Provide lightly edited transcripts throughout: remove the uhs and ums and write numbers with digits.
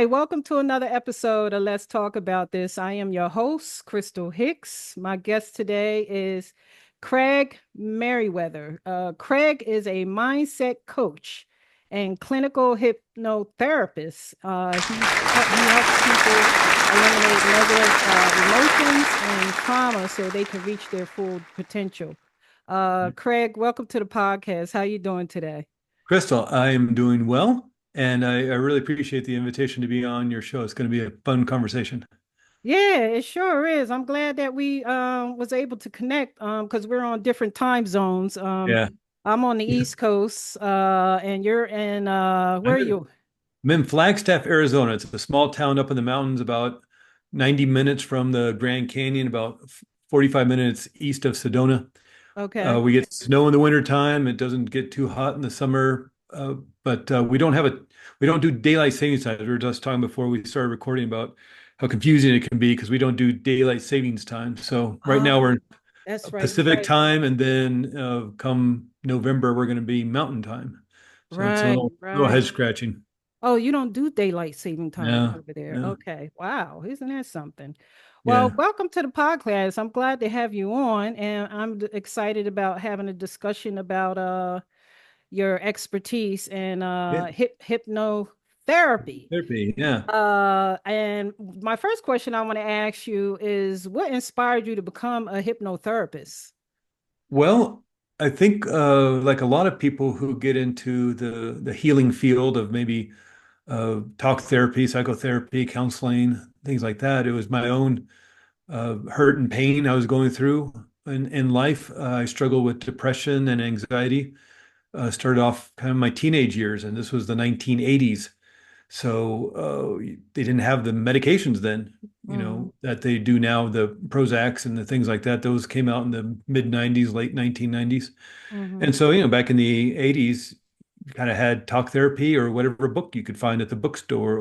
Hi, welcome to another episode of Let's Talk About This. I am your host, Crystal Hicks. My guest today is Craig Meriwether. Craig is a mindset coach and clinical hypnotherapist. He helps people eliminate negative emotions and trauma so they can reach their full potential. Craig, welcome to the podcast. How you doing today? Crystal, I am doing well, and I really appreciate the invitation to be on your show. It's going to be a fun conversation. Yeah, it sure is. I'm glad that we was able to connect because we're on different time zones. Yeah. I'm on the Yeah. East Coast and you're in where I'm are in, you? I'm in Flagstaff, Arizona. It's a small town up in the mountains, about 90 minutes from the Grand Canyon, about 45 minutes east of Sedona. Okay. We get snow in the wintertime. It doesn't get too hot in the summer, but we don't do daylight savings time. We were just talking before we started recording about how confusing it can be because we don't do daylight savings time. So right now Oh, we're in that's right. Pacific time, and then come November we're going to be Mountain time. So it's a Right, little right. head scratching. Oh, you don't do daylight saving time Yeah, over there. yeah, Okay. Wow. Isn't that something? Well, yeah, welcome to the podcast. I'm glad to have you on, and excited about having a discussion about your expertise in yeah. hypnotherapy. Therapy, yeah. And my first question I want to ask you is what inspired you to become a hypnotherapist? Well, I think like a lot of people who get into the healing field of maybe talk therapy, psychotherapy, counseling, things like that. It was my own hurt and pain I was going through in life. I struggled with depression and anxiety. Started off kind of my teenage years, and this was the 1980s. So they didn't have the medications then, Mm-hmm. that they do now, the Prozacs and the things like that. Those came out in the mid 90s, late 1990s. Mm-hmm. And so, back in the 80s, you kind of had talk therapy or whatever book you could find at the bookstore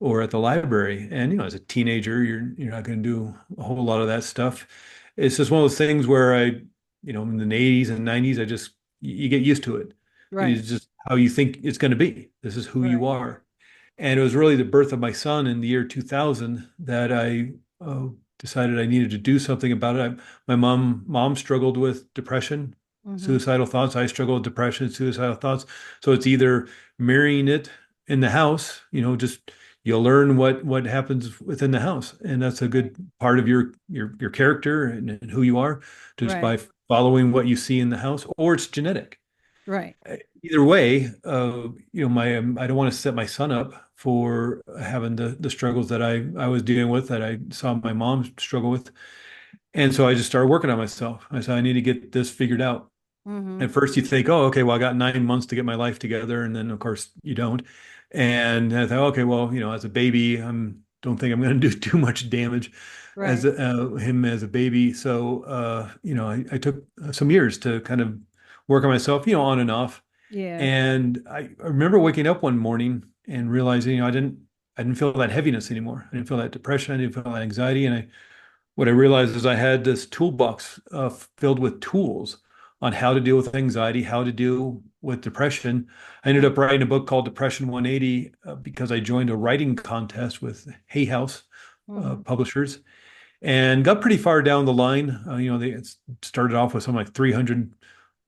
or at the library. And, as a teenager, you're not going to do a whole lot of that stuff. It's just one of those things where in the 80s and 90s, you get used to it. Right, It's just how you think it's going to be. This is who you right. are. And it was really the birth of my son in the year 2000 that I decided I needed to do something about it. My mom struggled with depression, Mm-hmm. suicidal thoughts. I struggle with depression, suicidal thoughts. So it's either mirroring it in the house, just you'll learn what happens within the house, and that's a Right, good part of your character and who you are, just right, by following what you see in the house, or it's genetic. right. Either way, my I don't want to set my son up for having the struggles that I was dealing with, that I saw my mom struggle with. And so I just started working on myself. I said, I need to get this figured out. Mm-hmm. At first, you think, oh, okay, well, I got 9 months to get my life together. And then, of course, you don't. And I thought, okay, well, as a baby, don't think I'm going to do too much damage as Right. him as a baby. So, I took some years to kind of work on myself, on and off. Yeah. And I remember waking up one morning and realizing, I didn't feel that heaviness anymore. I didn't feel that depression. I didn't feel that anxiety. And what I realized is I had this toolbox filled with tools on how to deal with anxiety, how to deal with depression. I ended up writing a book called Depression 180 because I joined a writing contest with Hay House Mm-hmm. publishers and got pretty far down the line. They started off with something like 300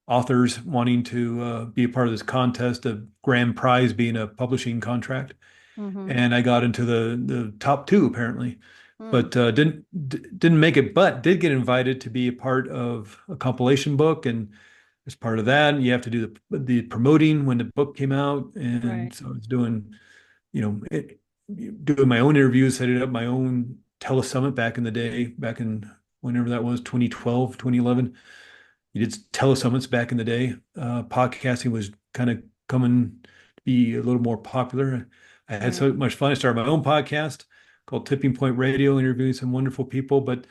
authors wanting to be a part of this contest, the grand prize being a publishing contract. Mm-hmm. And I got into the top two apparently, Mm. but didn't make it. But did get invited to be a part of a compilation book, and as part of that, you have to do the promoting when the book came out. And Right. so I was doing my own interviews, setting up my own telesummit back in the day, back in whenever that was, 2012, 2011. You did telesummits back in the day. Podcasting was kind of coming to be a little more popular. I had Right. so much fun. I started my own podcast called Tipping Point Radio, interviewing some wonderful people. But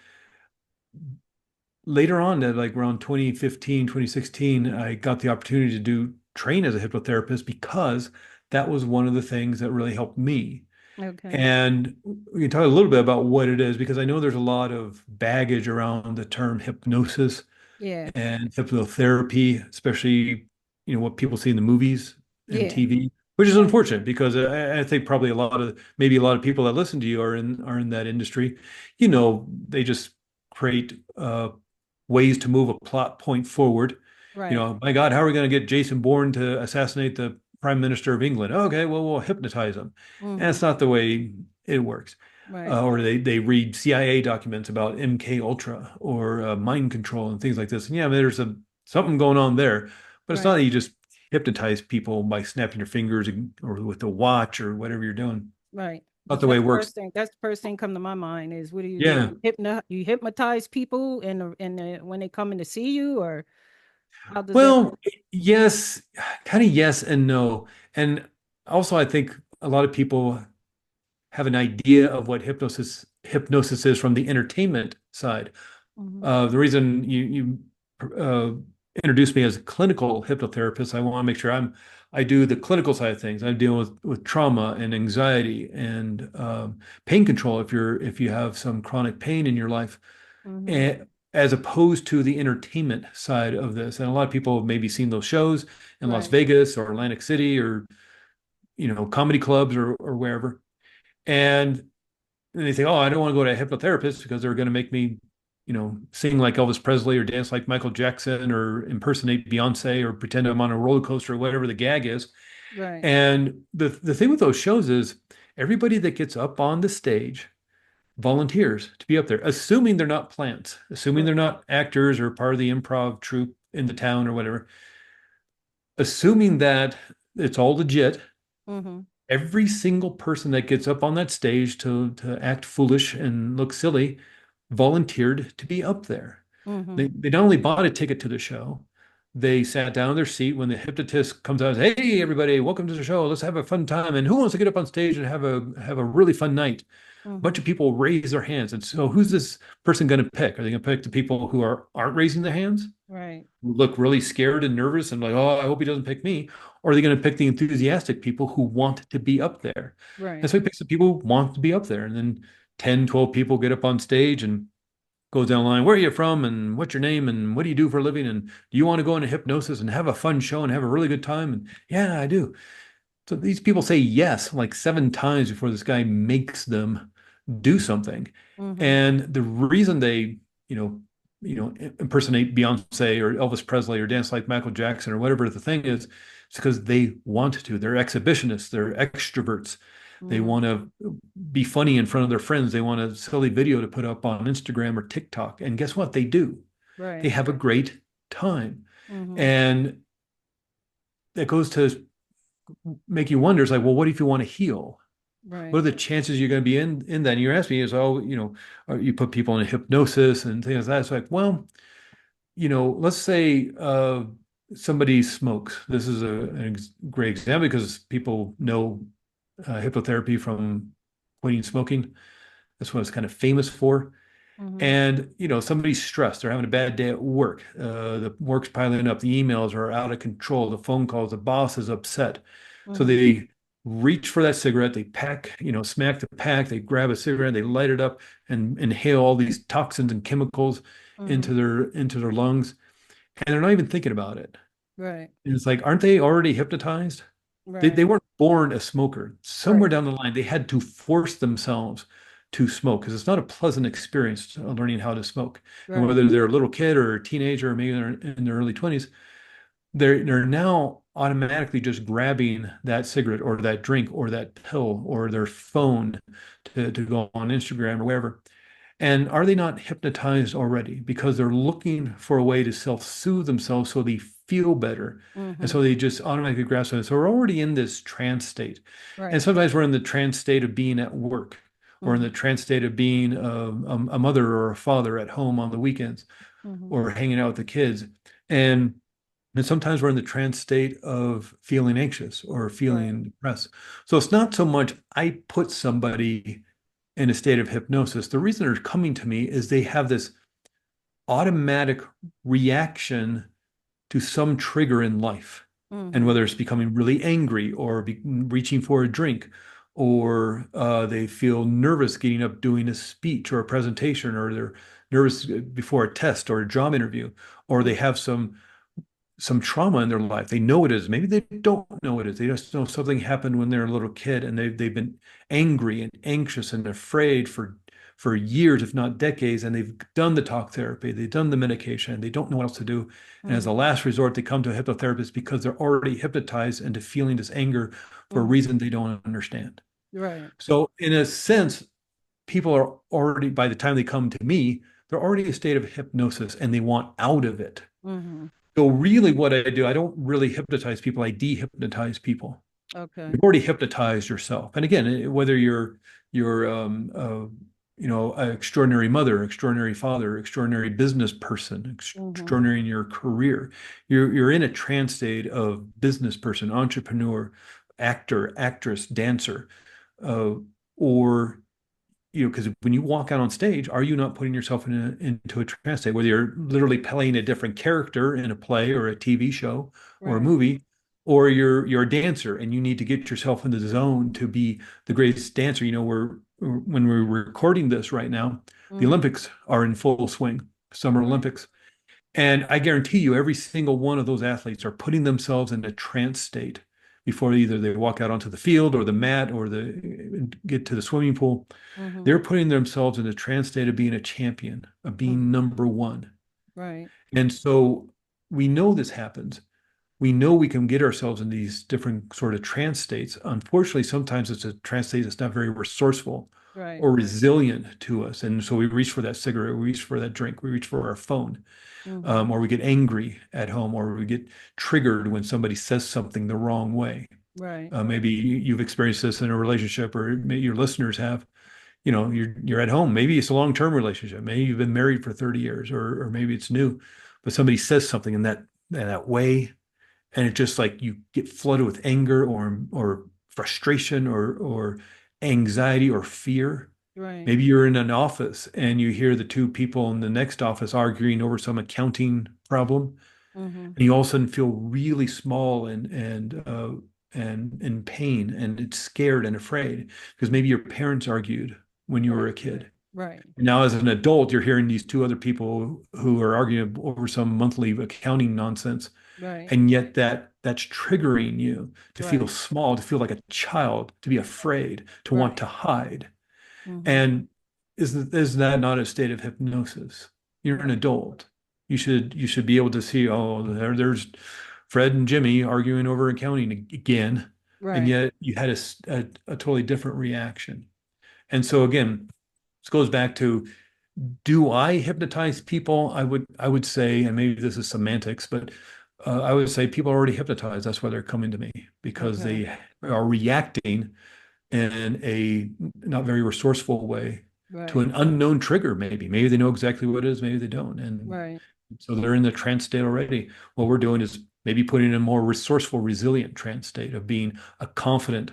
later on, at like around 2015, 2016, I got the opportunity to train as a hypnotherapist because that was one of the things that really helped me. Okay. And we can talk a little bit about what it is because I know there's a lot of baggage around the term hypnosis Yeah. and hypnotherapy, especially what people see in the movies and Yeah. TV. which is Right. unfortunate because I think probably maybe a lot of people that listen to you are in that industry. They just create ways to move a plot point forward. Right. My God, how are we going to get Jason Bourne to assassinate the Prime Minister of England? Okay, well, we'll hypnotize him. And Mm-hmm. that's not the way it works. Right. Or they read CIA documents about MK Ultra or mind control and things like this. And yeah, there's something going on there, but it's not Right. that you just hypnotize people by snapping your fingers or with a watch or whatever you're doing. Right. Not But the way it works. that's the first thing come to my mind is what do you do? Yeah. You hypnotize people when they come in to see you, or how does that Well, work? yes, kind of yes and no. And also, I think a lot of people have an idea of what hypnosis is from the entertainment side. Mm-hmm. The reason you introduced me as a clinical hypnotherapist, I want to make sure I do the clinical side of things. I deal with trauma and anxiety and pain control if you have some chronic pain in your life, Mm-hmm. and, as opposed to the entertainment side of this. And a lot of people have maybe seen those shows in Las Right. Vegas or Atlantic City or comedy clubs or wherever, and they say, "Oh, I don't want to go to a hypnotherapist because they're going to make me, sing like Elvis Presley or dance like Michael Jackson or impersonate Beyonce or pretend I'm on a roller coaster or whatever the gag is." Right. And the thing with those shows is everybody that gets up on the stage volunteers to be up there, assuming they're not plants, assuming they're Right. not actors or part of the improv troupe in the town or whatever, assuming that it's all legit. Mm-hmm. Every single person that gets up on that stage to act foolish and look silly volunteered to be up there. Mm-hmm. They not only bought a ticket to the show, they sat down in their seat when the hypnotist comes out and says, "Hey, everybody, welcome to the show. Let's have a fun time. And who wants to get up on stage and have a really fun night?" A bunch Mm-hmm. of people raise their hands. And so who's this person going to pick? Are they going to pick the people who aren't raising their hands? Right. Who look really scared and nervous and like, oh, I hope he doesn't pick me. Or are they going to pick the enthusiastic people who want to be up there? And Right. so he picks the people who want to be up there. And then 10, 12 people get up on stage and goes down the line. Where are you from? And what's your name? And what do you do for a living? And do you want to go into hypnosis and have a fun show and have a really good time? And yeah, I do. So these people say yes like 7 times before this guy makes them do something. Mm-hmm. And the reason they, you know, impersonate Beyonce or Elvis Presley or dance like Michael Jackson or whatever the thing is, it's because they want to. They're exhibitionists, they're extroverts. They Mm-hmm. want to be funny in front of their friends. They want a silly video to put up on Instagram or TikTok. And guess what? They do. They Right. have a great time. Mm-hmm. And that goes to make you wonder, it's like, well, what if you want to heal? What Right. are the chances you're going to be in that? And you're asking me is, oh, you put people in hypnosis and things like that. It's like, well, let's say somebody smokes. This is a great example because people know hypnotherapy from quitting smoking. That's what it's kind of famous for. Mm-hmm. And somebody's stressed. They're having a bad day at work. The work's piling up. The emails are out of control. The phone calls. The boss is upset. So Mm-hmm. they reach for that cigarette. They pack, smack the pack. They grab a cigarette. They light it up and inhale all these toxins and chemicals Mm-hmm. into their lungs, and they're not even thinking about it. Right. And it's like, aren't they already hypnotized? They Right. weren't born a smoker. Somewhere Right. down the line, they had to force themselves to smoke because it's not a pleasant experience learning how to smoke. And Right. whether they're a little kid or a teenager or maybe they're in their early 20s, they're now automatically just grabbing that cigarette or that drink or that pill or their phone to go on Instagram or wherever. And are they not hypnotized already? Because they're looking for a way to self-soothe themselves so they feel better. And Mm-hmm. so they just automatically grasp it. So we're already in this trance state. And Right. sometimes we're in the trance state of being at work or in Mm-hmm. the trance state of being a mother or a father at home on the weekends Mm-hmm. or hanging out with the kids. And and sometimes we're in the trance state of feeling anxious or Right. feeling depressed. So it's not so much I put somebody in a state of hypnosis. The reason they're coming to me is they have this automatic reaction to some trigger in life. And Mm-hmm. whether it's becoming really angry or reaching for a drink, or they feel nervous getting up doing a speech or a presentation, or they're nervous before a test or a job interview, or they have some some trauma in their life. They know it is. Maybe they don't know it is. They just know something happened when they're a little kid, and they've been angry and anxious and afraid for years, if not decades, and they've done the talk therapy, they've done the medication, and they don't know what else to do. And as a Mm-hmm. last resort, they come to a hypnotherapist because they're already hypnotized into feeling this anger for a Mm-hmm. reason they don't understand. Right. So, in a sense, people are already, by the time they come to me, they're already in a state of hypnosis and they want out of it. Mm-hmm. So really what I do, I don't really hypnotize people, I de-hypnotize people. Okay. You've already hypnotized yourself. And again, whether you're an extraordinary mother, extraordinary father, extraordinary business person, Mm-hmm. extraordinary in your career, you're in a trance state of business person, entrepreneur, actor, actress, dancer, uh, or because when you walk out on stage, are you not putting yourself into a trance state, whether you're literally playing a different character in a play or a TV show or a Right. movie, or you're a dancer and you need to get yourself into the zone to be the greatest dancer. When we're recording this right now, the Mm-hmm. Olympics are in full swing, Summer Right. Olympics. And I guarantee you, every single one of those athletes are putting themselves in a trance state before either they walk out onto the field or the mat or get to the swimming pool. Mm-hmm. They're putting themselves in a trance state of being a champion, of being Mm-hmm. number one. Right. And so we know this happens. We know we can get ourselves in these different sort of trance states. Unfortunately, sometimes it's a trance state that's not very resourceful Right. or resilient to us. And so we reach for that cigarette, we reach for that drink, we reach for our phone, Mm-hmm. or we get angry at home, or we get triggered when somebody says something the wrong way. Right. Maybe you've experienced this in a relationship, or maybe your listeners have. You're at home. Maybe it's a long-term relationship. Maybe you've been married for 30 years, or maybe it's new, but somebody says something in that way, and it just like you get flooded with anger or frustration or anxiety or fear. Right. Maybe you're in an office and you hear the two people in the next office arguing over some accounting problem, Mm-hmm. and you all of a sudden feel really small and in pain and it's scared and afraid because maybe your parents argued when you were Right. a kid. Right. And now, as an adult, you're hearing these two other people who are arguing over some monthly accounting nonsense, Right. and yet that's triggering you to feel Right. small, to feel like a child, to be afraid, to want Right. to hide. Mm-hmm. And is that not a state of hypnosis? You're an Right. adult. You should be able to see, oh, there's Fred and Jimmy arguing over accounting again, and Right. yet you had a totally different reaction. And so again, this goes back to, do I hypnotize people? I would say, and maybe this is semantics, but I would say people are already hypnotized. That's why they're coming to me because Okay. they are reacting in a not very resourceful way to Right. an unknown trigger, maybe. Maybe they know exactly what it is, maybe they don't. And Right. so they're in the trance state already. What we're doing is maybe putting in a more resourceful, resilient trance state of being a confident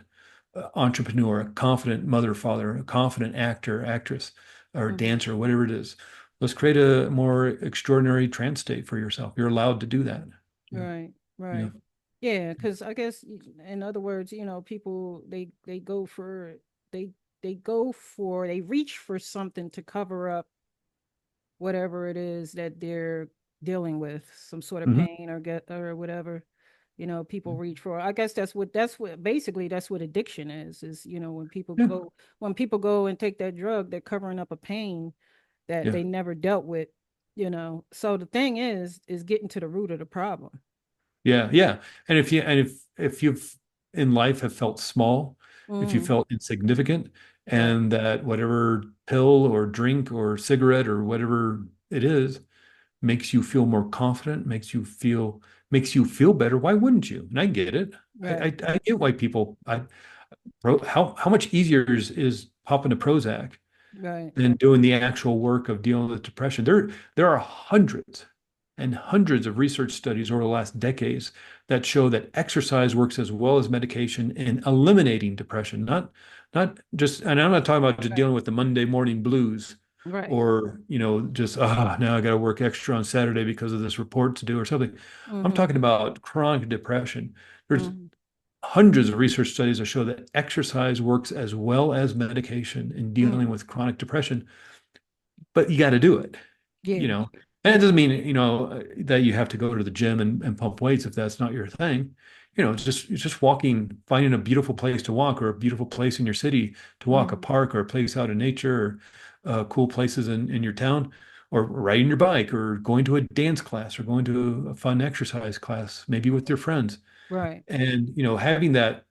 entrepreneur, a confident mother, father, a confident actor, actress, or Mm-hmm. dancer, whatever it is. Let's create a more extraordinary trance state for yourself. You're allowed to do that. Yeah. Right. Yeah. Right. Yeah, because I guess in other words, people they go for they they reach for something to cover up whatever it is that they're dealing with, some sort of Mhm. pain or get or whatever. People reach for. I guess that's what basically that's what addiction is, when people Yeah. go and take that drug, they're covering up a pain that Yeah. they never dealt with. So the thing is getting to the root of the problem. Yeah. Yeah. And if you've in life have felt small, if you Mm, felt insignificant, right, and that whatever pill or drink or cigarette or whatever it is makes you feel more confident, makes you feel better, why wouldn't you? And I get it. I I, right, I get why people how much easier is popping a Prozac right, than doing the actual work of dealing with depression. There are hundreds and hundreds of research studies over the last decades that show that exercise works as well as medication in eliminating depression. Not just, and I'm not talking about just right, dealing with the Monday morning blues right. or just now I got to work extra on Saturday because of this report to do or something. I'm Mm-hmm, talking about chronic depression. There's mm-hmm, hundreds of research studies that show that exercise works as well as medication in dealing mm-hmm. with chronic depression, but you got to do it, you Yeah, know. And it doesn't mean, that you have to go to the gym and pump weights if that's not your thing. It's just walking, finding a beautiful place to walk or a beautiful place in your city to walk, a Mm-hmm. park or a place out in nature or cool places in your town, or riding your bike or going to a dance class or going to a fun exercise class, maybe with your friends. Right. And, having that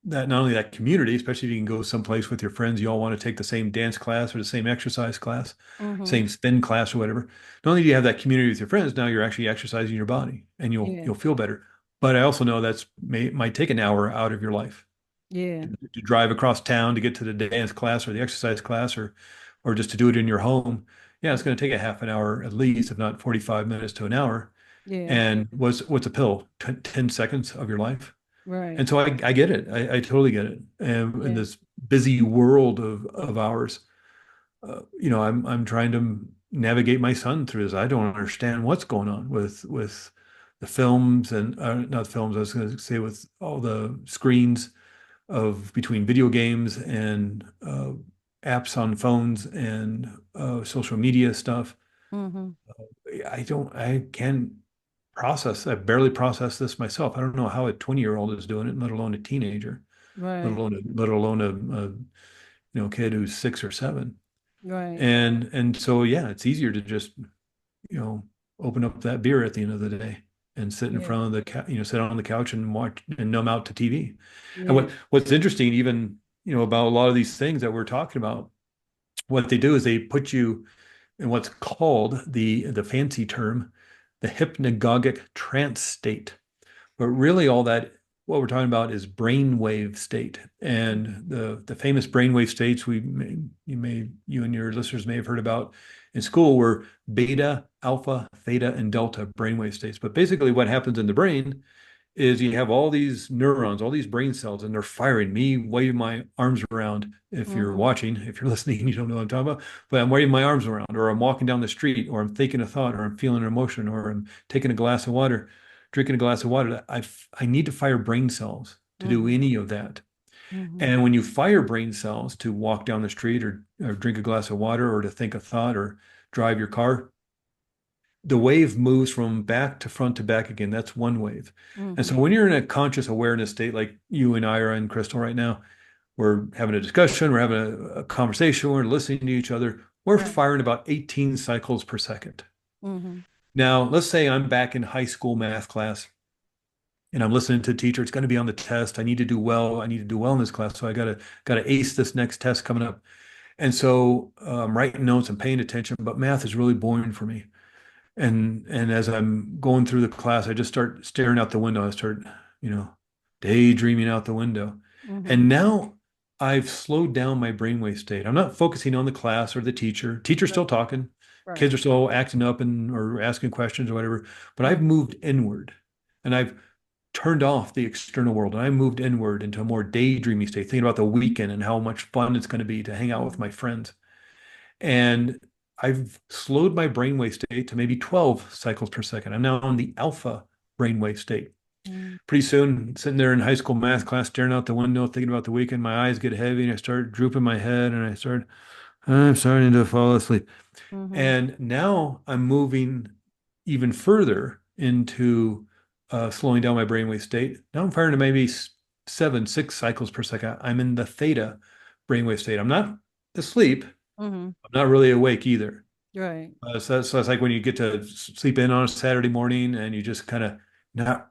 not only that community, especially if you can go someplace with your friends, you all want to take the same dance class or the same exercise class, Mm-hmm. same spin class or whatever. Not only do you have that community with your friends, now you're actually exercising your body and you'll Yeah. you'll feel better. But I also know might take an hour out of your life Yeah. to drive across town to get to the dance class or the exercise class or just to do it in your home. Yeah, it's going to take a half an hour at least, if not 45 minutes to an hour. Yeah. And what's a pill? 10 seconds of your life. Right. And so I get it. I totally get it. And in Yeah. this busy world of ours, I'm trying to navigate my son through this. I don't understand what's going on with the films and not films. I was going to say with all the screens of between video games and apps on phones and social media stuff. Mm-hmm. I can't process. I barely process this myself. I don't know how a 20-year-old is doing it, let alone a teenager, Right. let alone a kid who's 6 or 7. Right. And so yeah, it's easier to just you know open up that beer at the end of the day and sit in Yeah. front of sit on the couch and watch and numb out to TV. And Yeah. what's interesting, even about a lot of these things that we're talking about, what they do is they put you in what's called the fancy term, the hypnagogic trance state. But really, all that what we're talking about is brainwave state, and the famous brainwave states you and your listeners may have heard about in school were beta, alpha, theta, and delta brainwave states. But basically, what happens in the brain is you have all these neurons, all these brain cells, and they're firing. Me waving my arms around. If you're Mm-hmm. watching, if you're listening, you don't know what I'm talking about, but I'm waving my arms around, or I'm walking down the street, or I'm thinking a thought, or I'm feeling an emotion, or I'm taking a glass of water, drinking a glass of water. I need to fire brain cells to do Mm-hmm. any of that. Mm-hmm. And when you fire brain cells to walk down the street or drink a glass of water or to think a thought or drive your car, the wave moves from back to front to back again. That's one wave. And Mm-hmm. so when you're in a conscious awareness state, like you and I are in, Crystal, right now, we're having a discussion, we're having a conversation, we're listening to each other. We're Right. firing about 18 cycles per second. Mm-hmm. Now, let's say I'm back in high school math class and I'm listening to a teacher. It's going to be on the test. I need to do well. I need to do well in this class. So I gotta ace this next test coming up. And so I'm writing notes and paying attention, but math is really boring for me. And as I'm going through the class, I just start staring out the window. I start, you know, daydreaming out the window. Mm-hmm. And now I've slowed down my brainwave state. I'm not focusing on the class or the teacher. Teacher's Right. still talking. Right. Kids are still acting up and or asking questions or whatever. But I've Mm-hmm. moved inward and I've turned off the external world and I moved inward into a more daydreamy state, thinking about the weekend and how much fun it's going to be to hang out with Mm-hmm. my friends. And I've slowed my brainwave state to maybe 12 cycles per second. I'm now in the alpha brainwave state. Pretty soon, sitting there in high school math class, staring out the window, thinking about the weekend, my eyes get heavy and I start drooping my head and I'm starting to fall asleep. Mm-hmm. And now I'm moving even further into slowing down my brainwave state. Now I'm firing to maybe 6 cycles per second. I'm in the theta brainwave state. I'm not asleep. Mm-hmm. I'm not really awake either. Right. So it's like when you get to sleep in on a Saturday morning and you just kind of not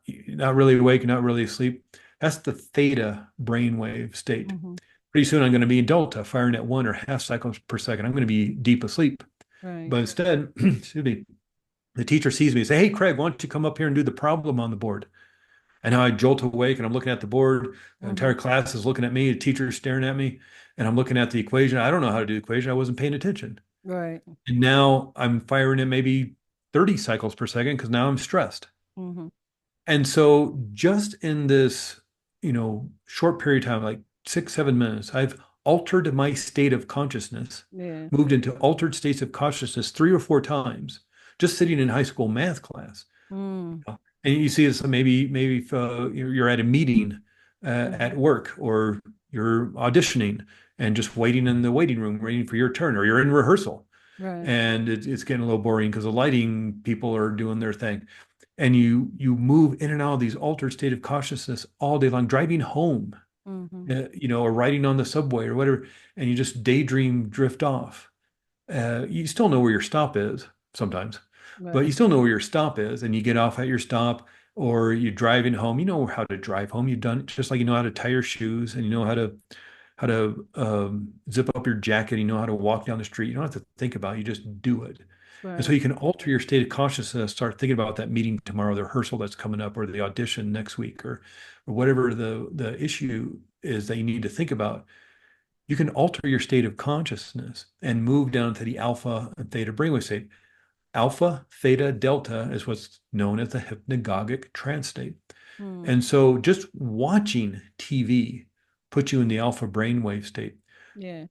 really awake, not really asleep. That's the theta brainwave state. Mm-hmm. Pretty soon I'm going to be in delta, firing at 1.5 cycles per second. I'm going to be deep asleep. Right. But instead, excuse me, the teacher sees me and say, "Hey, Craig, why don't you come up here and do the problem on the board?" And now I jolt awake and I'm looking at the board. The Mm-hmm. entire class is looking at me. The teacher's staring at me, and I'm looking at the equation. I don't know how to do the equation. I wasn't paying attention. Right. And now I'm firing in maybe 30 cycles per second because now I'm stressed. Mm-hmm. And so just in this, short period of time, like 6, 7 minutes, I've altered my state of consciousness, Yeah. moved into altered states of consciousness 3 or 4 times, just sitting in high school math class. Mm-hmm. And you see this maybe if you're at a meeting at work or you're auditioning and just waiting in the waiting room, waiting for your turn, or you're in rehearsal. Right. and it's getting a little boring because the lighting people are doing their thing. And you move in and out of these altered state of consciousness all day long, driving home, Mm-hmm. or riding on the subway or whatever, and you just daydream drift off. You still know where your stop is sometimes, but Right. you still know where your stop is, and you get off at your stop, or you're driving home. You know how to drive home. You've done it just like you know how to tie your shoes, and you know how to zip up your jacket. You know how to walk down the street. You don't have to think about it. You just do it. And so Right. you can alter your state of consciousness, start thinking about that meeting tomorrow, the rehearsal that's coming up, or the audition next week, or whatever the issue is that you need to think about. You can alter your state of consciousness and move down to the alpha and theta brainwave state. Alpha, theta, delta is what's known as the hypnagogic trance state. Mm. And so just watching TV puts you in the alpha brainwave state. Yeah.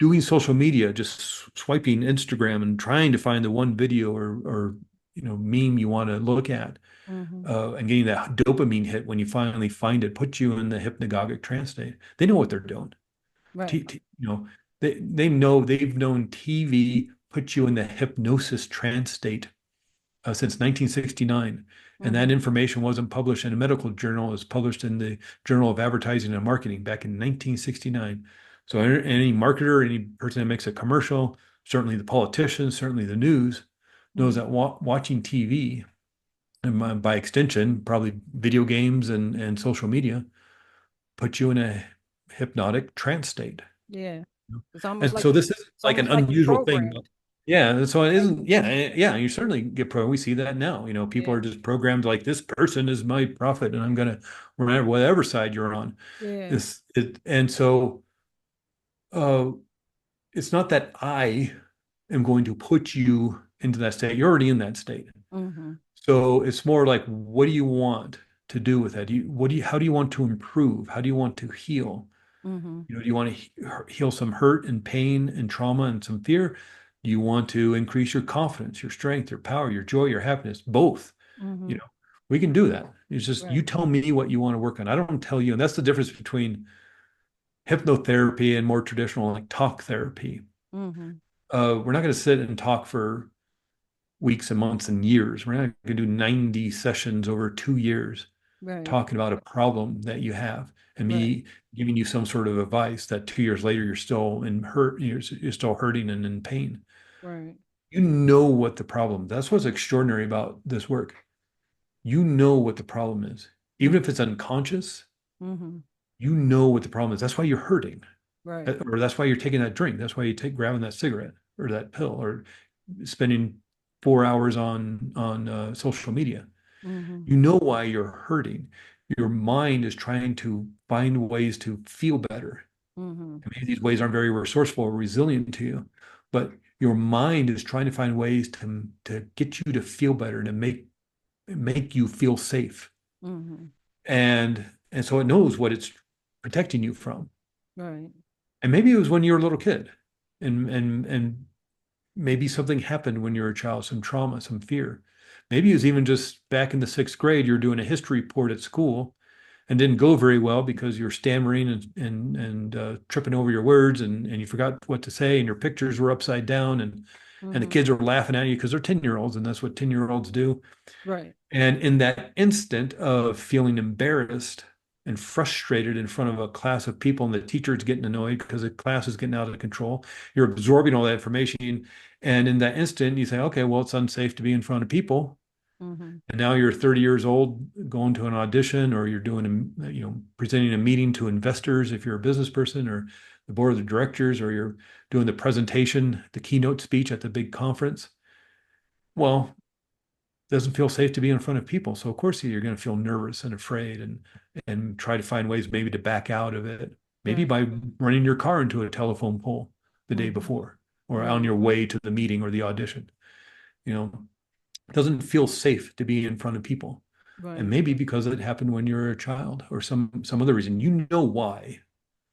Doing social media, just swiping Instagram and trying to find the one video or meme you want to look at, Mm-hmm. and getting that dopamine hit when you finally find it, puts you in the hypnagogic trance state. They know what they're doing. Right. They've known TV puts you in the hypnosis trance state since 1969. And that Mm-hmm. information wasn't published in a medical journal. It was published in the Journal of Advertising and Marketing back in 1969. So any marketer, any person that makes a commercial, certainly the politicians, certainly the news, knows Mm-hmm. that watching TV, and by extension, probably video games and social media, puts you in a hypnotic trance state. Yeah. It's almost And like so this is it's like an almost like you're unusual thing. programmed. Yeah, and so it Right. isn't. Yeah, yeah. You certainly get pro. We see that now. People are Yeah. just programmed like this person is my prophet, and I'm gonna remember whatever side you're on. Yeah. And so uh, it's not that I am going to put you into that state. You're already in that state. Mm-hmm. So it's more like, what do you want to do with that? How do you want to improve? How do you want to heal? Mm-hmm. Do you want to heal some hurt and pain and trauma and some fear? Do you want to increase your confidence, your strength, your power, your joy, your happiness? Both. You Mm-hmm. know, we can do that. It's just you Right. tell me what you want to work on. I don't tell you. And that's the difference between hypnotherapy and more traditional like talk therapy. Mm-hmm. We're not going to sit and talk for weeks and months and years. We're not going to do 90 sessions over 2 years Right. talking about a problem that you have and Right. me giving you some sort of advice that 2 years later you're still in hurt, you're still hurting and in pain. Right. You know what the problem. That's what's extraordinary about this work. You know what the problem is. Even if Mm-hmm. it's unconscious, Mm-hmm. you know what the problem is. That's why you're hurting. Right. Or that's why you're taking that drink. That's why you take grabbing that cigarette or that pill or spending 4 hours on social media. Mm-hmm. You know why you're hurting. Your mind is trying to find ways to feel better. Mm-hmm. And maybe these ways aren't very resourceful or resilient to you, but your mind is trying to find ways to get you to feel better and to make you feel safe. Mm-hmm. And so it knows what it's protecting you from. Right. And maybe it was when you were a little kid, and maybe something happened when you were a child, some trauma, some fear. Maybe it was even just back in the sixth grade, you're doing a history report at school and didn't go very well because you're stammering and tripping over your words and you forgot what to say and your pictures were upside down and the Mm-hmm. kids are laughing at you because they're 10-year-olds and that's what 10-year-olds do. Right. And in that instant of feeling embarrassed and frustrated in front of a class of people and the teacher is getting annoyed because the class is getting out of control, you're absorbing all that information. And in that instant, you say, okay, well, it's unsafe to be in front of people. Mm-hmm. And now you're 30 years old going to an audition or you're doing presenting a meeting to investors if you're a business person or the board of the directors or you're doing the presentation, the keynote speech at the big conference. Well, doesn't feel safe to be in front of people. So of course you're going to feel nervous and afraid and try to find ways maybe to back out of it. Maybe Right. by running your car into a telephone pole the day Mm-hmm. before or on Right. your way to the meeting or the audition. You know, it doesn't feel safe to be in front of people. And Right. maybe because it happened when you were a child or some other reason. You know why.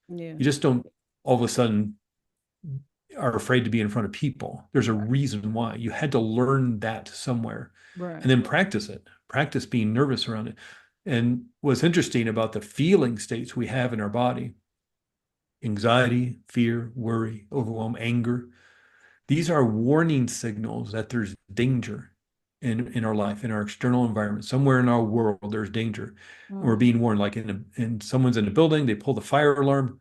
Yeah. You just don't all of a sudden are afraid to be in front of people. There's a Right. reason why. You had to learn that somewhere Right. and then practice it, practice being nervous around it. And what's interesting about the feeling states we have in our body, anxiety, fear, worry, overwhelm, anger, These are warning signals that there's danger in our life, in our external environment. Somewhere in our world, there's danger. And we're Mm, being warned, like in someone's in a building, they pull the fire alarm,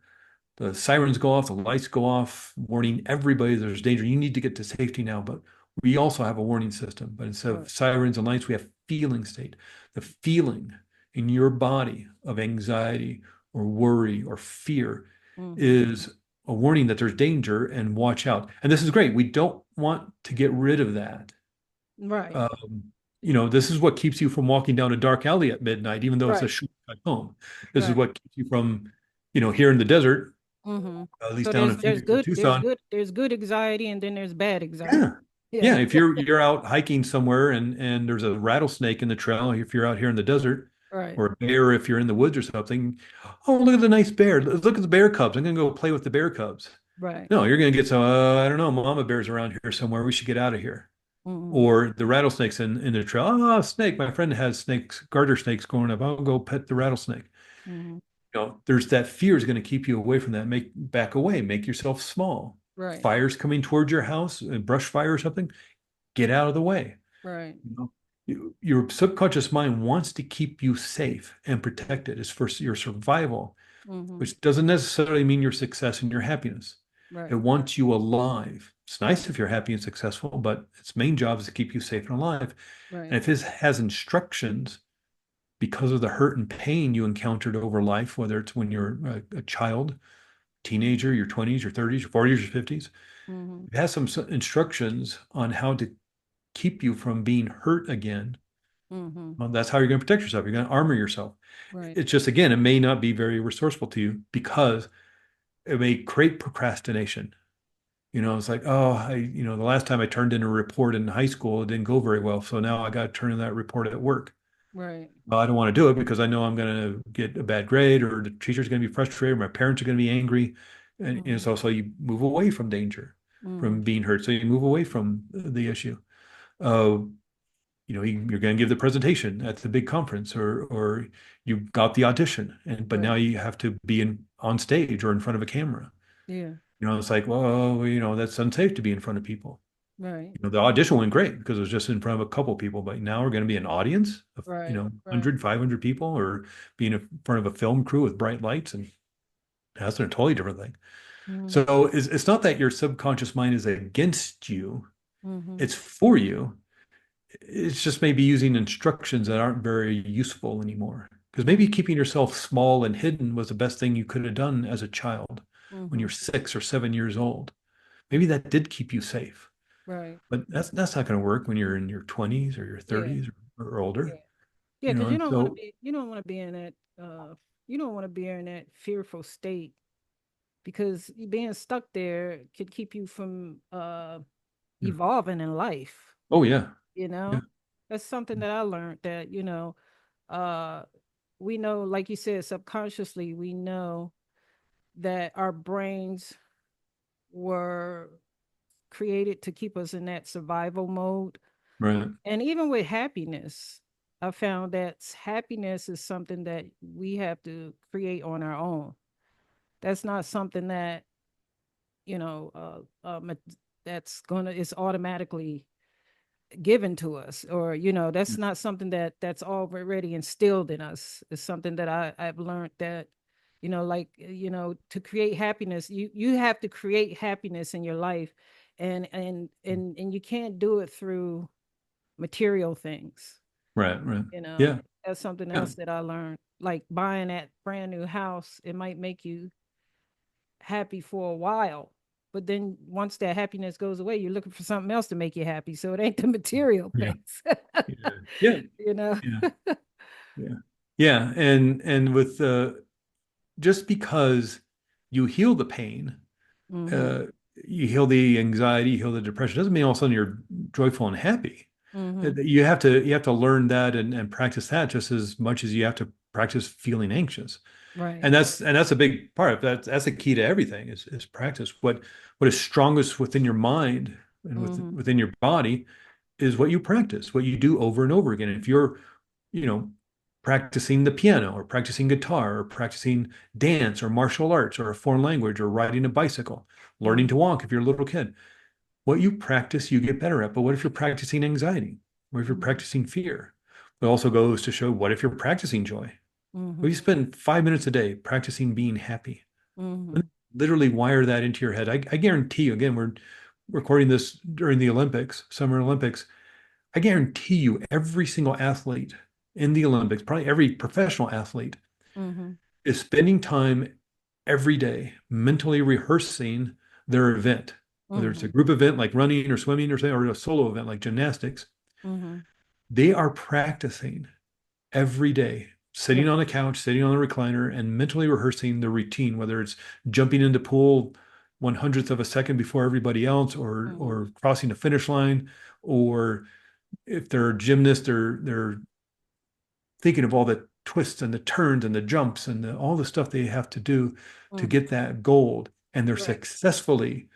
the sirens go off, the lights go off, warning everybody there's danger. You need to get to safety now. But we also have a warning system. But instead right. of sirens and lights, we have feeling state. The feeling in your body of anxiety or worry or fear Mm-hmm. is a warning that there's danger and watch out. And this is great. We don't want to get rid of that. Right. Um, this is what keeps you from walking down a dark alley at midnight, even though it's a Right. shortcut home. This is Right. what keeps you from, here in the desert, Mm-hmm. at least So down in Tucson. there's good anxiety and then there's bad anxiety. Yeah. Yeah. Yeah. If you're out hiking somewhere and there's a rattlesnake in the trail, if you're out here in the desert, Right. or a bear if you're in the woods or something, oh, look at the nice bear. Look at the bear cubs. I'm gonna go play with the bear cubs. Right. No, you're gonna get some, I don't know, mama bear's around here somewhere. We should get out of here. Mm-hmm. Or the rattlesnakes in the trail. Oh, snake. My friend has snakes, garter snakes going up. I'll go pet the rattlesnake. Mm-hmm. There's that fear is going to keep you away from that. Back away, make yourself small. Right. Fires coming towards your house, a brush fire or something, get out of the way. Right. Your subconscious mind wants to keep you safe and protected. It's for your survival, Mm-hmm. which doesn't necessarily mean your success and your happiness. It Right. wants you alive. It's nice if you're happy and successful, but its main job is to keep you safe and alive. And Right. if it has instructions because of the hurt and pain you encountered over life, whether it's when you're a child, teenager, your 20s, your 30s, your 40s, your 50s, Mm-hmm. it has some instructions on how to keep you from being hurt again. Mm-hmm. Well, that's how you're going to protect yourself. You're going to armor yourself. Right. It's just, again, it may not be very resourceful to you because it may create procrastination. It's like, oh, the last time I turned in a report in high school, it didn't go very well. So now I got to turn in that report at work. Right. Well, I don't want to do it because I know I'm going to get a bad grade or the teacher's going to be frustrated, my parents are going to be angry. And Mm-hmm. so you move away from danger, Mm-hmm. from being hurt. So you move away from the issue. Uh, you're going to give the presentation at the big conference or you got the audition but now Right. you have to be on stage or in front of a camera. Yeah. It's like, well, that's unsafe to be in front of people. Right. The audition went great because it was just in front of a couple people, but now we're going to be an audience of, Right. Right. 100, 500 people or being in front of a film crew with bright lights. And that's a totally different thing. Mm-hmm. So it's not that your subconscious mind is against you, Mm-hmm. it's for you. It's just maybe using instructions that aren't very useful anymore. Because maybe keeping yourself small and hidden was the best thing you could have done as a child when Mm-hmm. you're 6 or 7 years old. Maybe that did keep you safe. Right. But that's not going to work when you're in your 20s or your Yeah. 30s or Yeah. older. Yeah. Because And so, you don't want to be in that you don't want to be in that fearful state because being stuck there could keep you from yeah. evolving in life. Oh yeah, You yeah, know, that's something that I learned that uh we know, like you said, subconsciously we know that our brains were created to keep us in that survival mode. right, And even with happiness, I found that happiness is something that we have to create on our own. That's not something that, you know, that's gonna is automatically given to us, or that's not something that's already instilled in us. It's something that I've learned that like to create happiness, you have to create happiness in your life, and you can't do it through material things. right, right. you know Yeah, that's something yeah, else that I learned, like buying that brand new house. It might make you happy for a while, but then once that happiness goes away, you're looking for something else to make you happy. So it ain't the material yeah, things. yeah, yeah, you know yeah, yeah, yeah. And with just because you heal the pain, mhm uh, you heal the anxiety, you heal the depression, doesn't mean all of a sudden you're joyful and happy. mhm You have to learn that and practice that just as much as you have to practice feeling anxious. right. And that's a big part of that. That's the key to everything is practice. What is strongest within your mind and mhm within your body is what you practice, what you do over and over again. If you're, you know, practicing the piano or practicing guitar or practicing dance or martial arts or a foreign language or riding a bicycle, learning mhm to walk if you're a little kid, What you practice, you get better at. But what if you're practicing anxiety? What if you're Mhm. practicing fear? It also goes to show what if you're practicing joy? Well, you Mhm. spend 5 minutes a day practicing being happy. Mhm. Literally wire that into your head. I guarantee you, again, we're recording this during the Olympics, Summer Olympics. I guarantee you, every single athlete in the Olympics, probably every professional athlete, Mhm. is spending time every day mentally rehearsing their event, whether it's a Mhm. group event like running or swimming or, or a solo event like gymnastics. Mhm. They are practicing every day, sitting on Right. a couch, sitting on a recliner, and mentally rehearsing the routine, whether it's jumping into pool 1/100th of a second before everybody else, Mhm. or crossing the finish line, or if they're gymnasts, they're thinking of all the twists and the turns and the jumps and all the stuff they have to do to Mhm. get that gold. And they're Right. successfully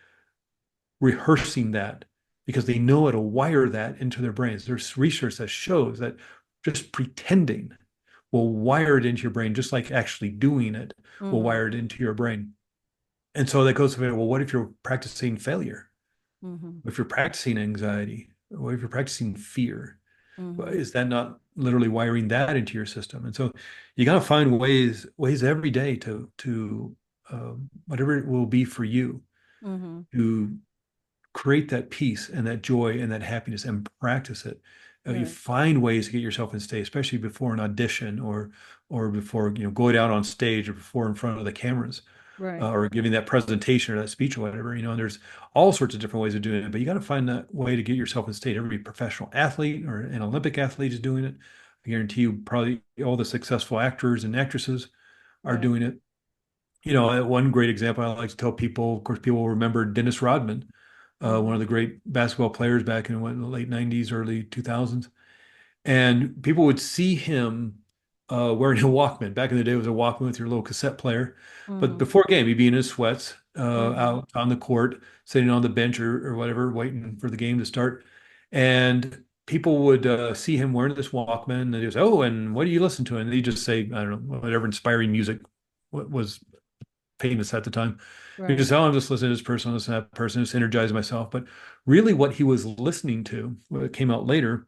rehearsing that because they know how to wire that into their brains. There's research that shows that just pretending will wire it into your brain, just like actually doing it will Mhm. wire it into your brain. And so that goes to, well, what if you're practicing failure? Mhm. If you're practicing anxiety? What if you're practicing fear? Mhm. Is that not literally wiring that into your system? And so you got to find ways every day to whatever it will be for you Mhm. to create that peace and that joy and that happiness and practice it. You Right. find ways to get yourself in state, especially before an audition or before going out on stage or before in front of the cameras Right. or giving that presentation or that speech or whatever. And there's all sorts of different ways of doing it, but you got to find that way to get yourself in state. Every professional athlete or an Olympic athlete is doing it. I guarantee you, probably all the successful actors and actresses are Right. doing it. One great example I like to tell people, of course, people will remember Dennis Rodman, one of Mhm. the great basketball players back in the late 90s, early 2000s. And people would see him wearing a Walkman. Back in the day, it was a Walkman with your little cassette player. But Mhm. before game, he'd be in his sweats Mhm. out on the court, sitting on the bench or whatever, waiting for the game to start. And people would see him wearing this Walkman, and they'd say, "Oh, and what do you listen to?" And he'd just say, "I don't know, whatever inspiring music was famous at the time." He Right. just, "Oh, I'm just listening to this person, listen to that person, just energize myself." But really, what he was listening to, what came out later,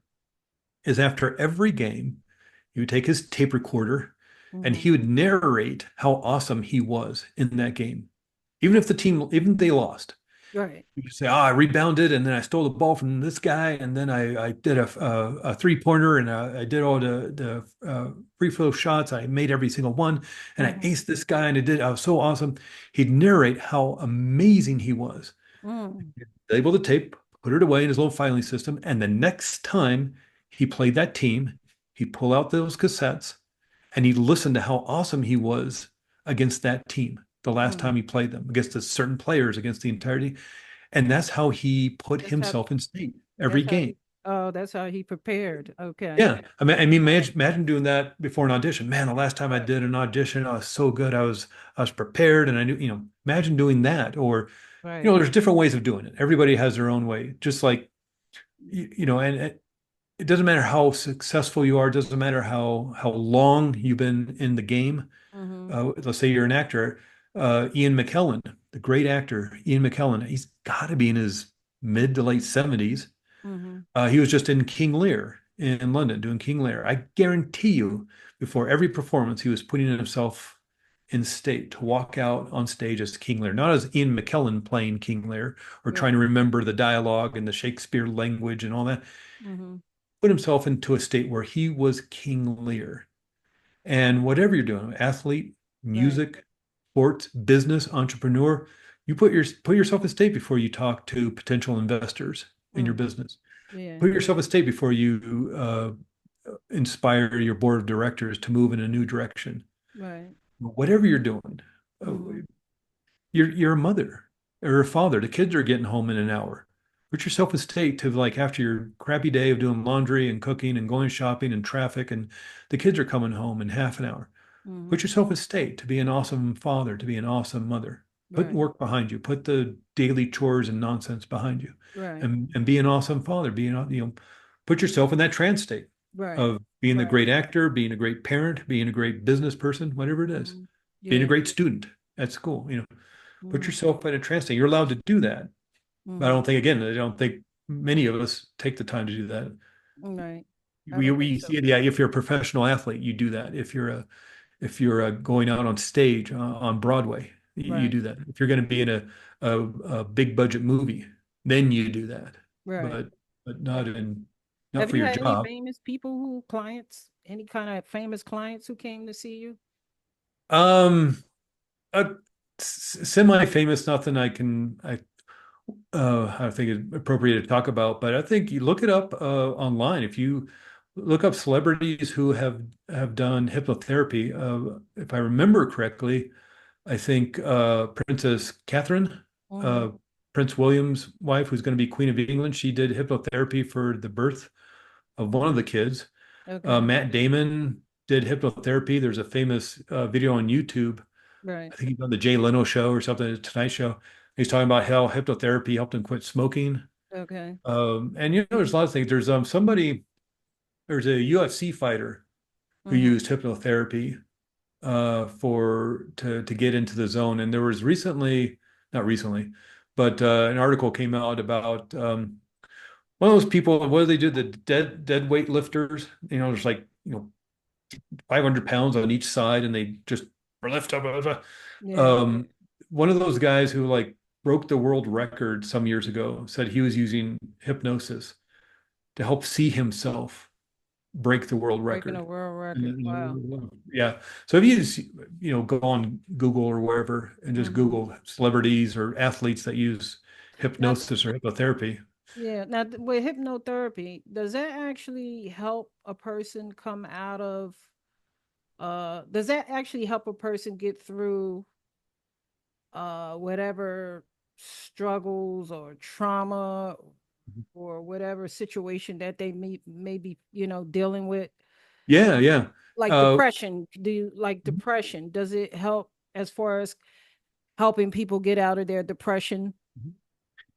is after every game, he would take his tape recorder and Mhm. he would narrate how awesome he was in that game. Even if they lost, Right. you could say, "Oh, I rebounded and then I stole the ball from this guy and then I did a three-pointer and I did all the free throw shots. I made every single one and I Mhm. aced this guy and I was so awesome." He'd narrate how amazing he was. Mm. Label the tape, put it away in his little filing system, and the next time he played that team, he'd pull out those cassettes and he'd listen to how awesome he was against that team the last Mm. time he played them, against the certain players, against the entirety. And that's how he put That's how. himself in state every That's how game. he. Oh, that's how he prepared. Okay. Yeah. I mean, imagine doing that before an audition. Man, the last time I Right. did an audition, I was so good. I was prepared and I knew, imagine doing that. Or, Right. there's different ways of doing it. Everybody has their own way. Just like, and it doesn't matter how successful you are, it doesn't matter how long you've been in the game. Mhm. Let's say you're an actor, Ian McKellen, the great actor, Ian McKellen, he's got to be in his mid to late 70s. Mhm. He was just in King Lear in London doing King Lear. I guarantee you, before every performance, he was putting himself in state to walk out on stage as King Lear, not as Ian McKellen playing King Lear or trying to Right. remember the dialogue and the Shakespeare language and all that. Mhm. Put himself into a state where he was King Lear. And whatever you're doing, athlete, Right. music, sports, business, entrepreneur, you put yourself in state before you talk to potential investors in your Mm. business. Yeah. Put yourself in state before you inspire your board of directors to move in a new direction. Right. Whatever you're doing, uh, Mhm. you're a mother or a father. The kids are getting home in an hour. Put yourself in state to, like, after your crappy day of doing laundry and cooking and going shopping and traffic, and the kids are coming home in half an hour. Put Mhm. yourself in state to be an awesome father, to be an awesome mother. Put Right. work behind you. Put the daily chores and nonsense behind you, Right. and be an awesome father. Put yourself in that trance state Right. of being a Right. great actor, being a great parent, being a great business person, whatever it is, Mhm. being a Yeah. great student at school. Put Mhm. yourself in a trance state. You're allowed to do that. But Mm-hmm. I don't think many of us take the time to do that. Right. I We don't think we so. see it, yeah, if you're a professional athlete, you do that. If you're going out on stage on Broadway, you Right. do that. If you're going to be in a big budget movie, then you do that. Right. But but Have, not have for you your had any job. famous people who clients, any kind of famous clients who came to see you? Um, uh, Semi-famous, nothing I think is appropriate to talk about, but I think you look it up online. If you look up celebrities who have done hypnotherapy, if I remember correctly, I think Princess Catherine, Mm-hmm. uh, Prince William's wife, who's going to be Queen of England, she did hypnotherapy for the birth of one of the kids. Okay. Matt Damon did hypnotherapy. There's a famous video on YouTube. Right. I think he's on the Jay Leno show or something, the Tonight Show. He's talking about how hypnotherapy helped him quit smoking. Okay. And there's a lot of things. There's a UFC fighter who Mm-hmm. used hypnotherapy to get into the zone. And there was recently, not recently, but an article came out about one of those people. What do they do? The dead weight lifters. There's like 500 pounds on each side, and they just lift up. Yeah. Um, One of those guys who like broke the world record some years ago said he was using hypnosis to help see himself break the world Breaking a record. world And record. Wow. yeah. So if you just, go on Google or wherever and just Mm-hmm. Google celebrities or athletes that use Now, hypnosis or hypnotherapy. yeah. Now, with hypnotherapy, does that actually help a person come out of, does that actually help a person get through whatever struggles or trauma or whatever situation that they may be, dealing with? Yeah, yeah. Like Uh, depression, do you like depression? Does it help as far as helping people get out of their depression?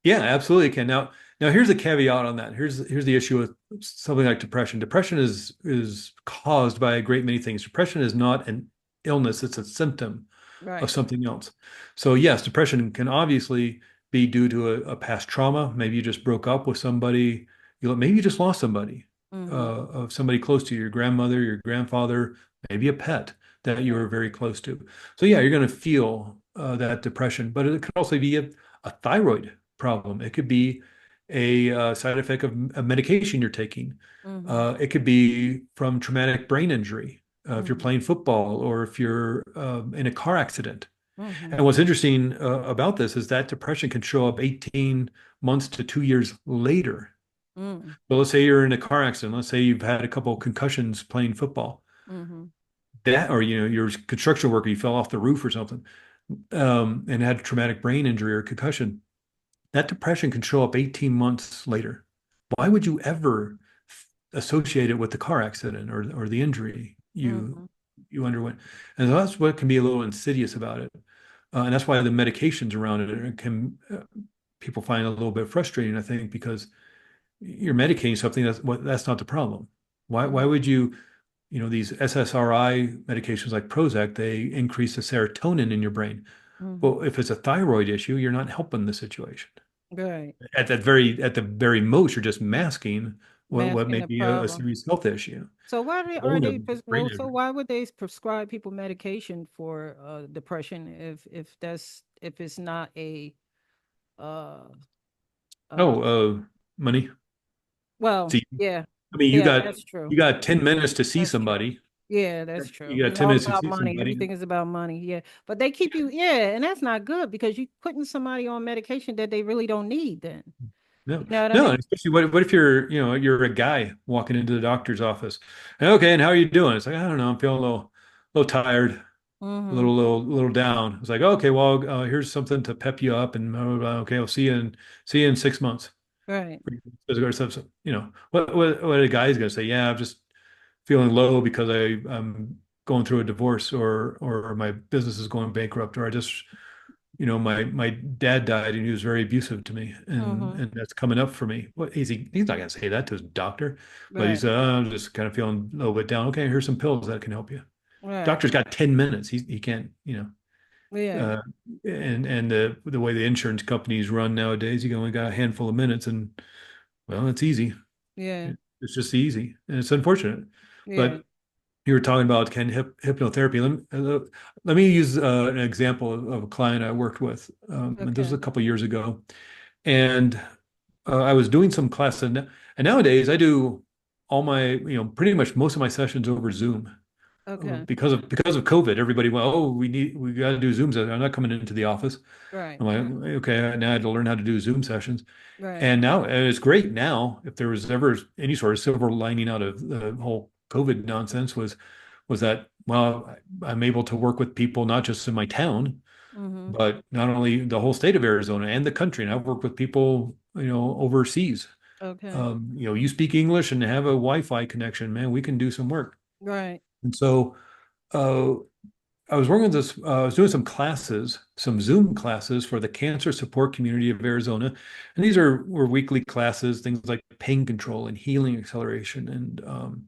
Yeah, absolutely can. Now here's a caveat on that. Here's the issue with something like depression. Depression is caused by a great many things. Depression is not an illness, it's a symptom of Right. something else. So yes, depression can obviously be due to a past trauma. Maybe you just broke up with somebody, maybe you just lost somebody, Mm-hmm. of somebody close to you, your grandmother, your grandfather, maybe a pet that you were Right. very close to. So yeah, you're going to feel that depression, but it could also be a thyroid problem. It could be a side effect of a medication you're taking. Mm-hmm. It could be from traumatic brain injury, if you're Mm-hmm. playing football or if you're in a car accident. Mm-hmm. And what's interesting about this is that depression can show up 18 months to 2 years later. Mm-hmm. So let's say you're in a car accident. Let's say you've had a couple of concussions playing football. Mm-hmm. That, or you're a construction worker, you fell off the roof or something, and had a traumatic brain injury or concussion. That depression can show up 18 months later. Why would you ever associate it with the car accident or the injury Mm-hmm. you underwent? And so that's what can be a little insidious about it. And that's why the medications around it can people find a little bit frustrating, I think, because you're medicating something that's not the problem. Why Mm-hmm. would these SSRI medications like Prozac, they increase the serotonin in your brain. Mm-hmm. Well, if it's a thyroid issue, you're not helping the situation. Right. At the very most, you're just masking what Masking may the be a problem. serious health issue. So why are Bone they of brain well? So injury. why would they prescribe people medication for depression if it's not a uh uh Oh, money. well, See, yeah, I mean, you yeah, got that's true. you got 10 minutes to see That's true. somebody. Yeah, that's true. You got It's 10 all minutes to about see money. somebody. Everything is about money. Yeah. But they keep you, yeah, and that's not good because you putting somebody on medication that they really don't need then. No, You know what I no, and mean? especially what if you're a guy walking into the doctor's office. Okay, and how are you doing? It's like, I don't know, I'm feeling a little tired, a Mm-hmm. little down. It's like, okay, well, here's something to pep you up, and blah, blah, blah. Okay, I'll see you in 6 months. Right. Physical stuff. So, what a guy's gonna say? Yeah, I'm just feeling low because I'm going through a divorce, or my business is going bankrupt, or I just my dad died and he was very abusive to me, and Mm-hmm. and that's coming up for me. What is he? He's not gonna say that to his doctor, but he Right. said, I'm just kind of feeling a little bit down. Okay, here's some pills that can help you. Right. Doctor's got 10 minutes. He can't. Yeah. Uh, and the way the insurance companies run nowadays, you only got a handful of minutes, and well, it's easy. Yeah. It's just easy, and it's unfortunate. Yeah. But you were talking about hypnotherapy. Let me use an example of a client I worked with. And this was Okay. a couple years ago, and I was doing some class, and nowadays I do all my, pretty much most of my sessions over Zoom. Okay. Because of COVID, everybody went, oh, we got to do Zooms. I'm not coming into the office. Right. I'm like, okay, now I had to learn how to do Zoom sessions. Right. And it's great now. If there was ever any sort of silver lining out of the whole COVID nonsense was that, well, I'm able to work with people not just in my town, Mm-hmm. but not only the whole state of Arizona and the country. And I've worked with people, overseas. Okay. You speak English and have a Wi-Fi connection, man, we can do some work. Right. And so uh, I was working with this, I was doing some classes, some Zoom classes for the cancer support community of Arizona. And these were weekly classes, things like pain control and healing acceleration and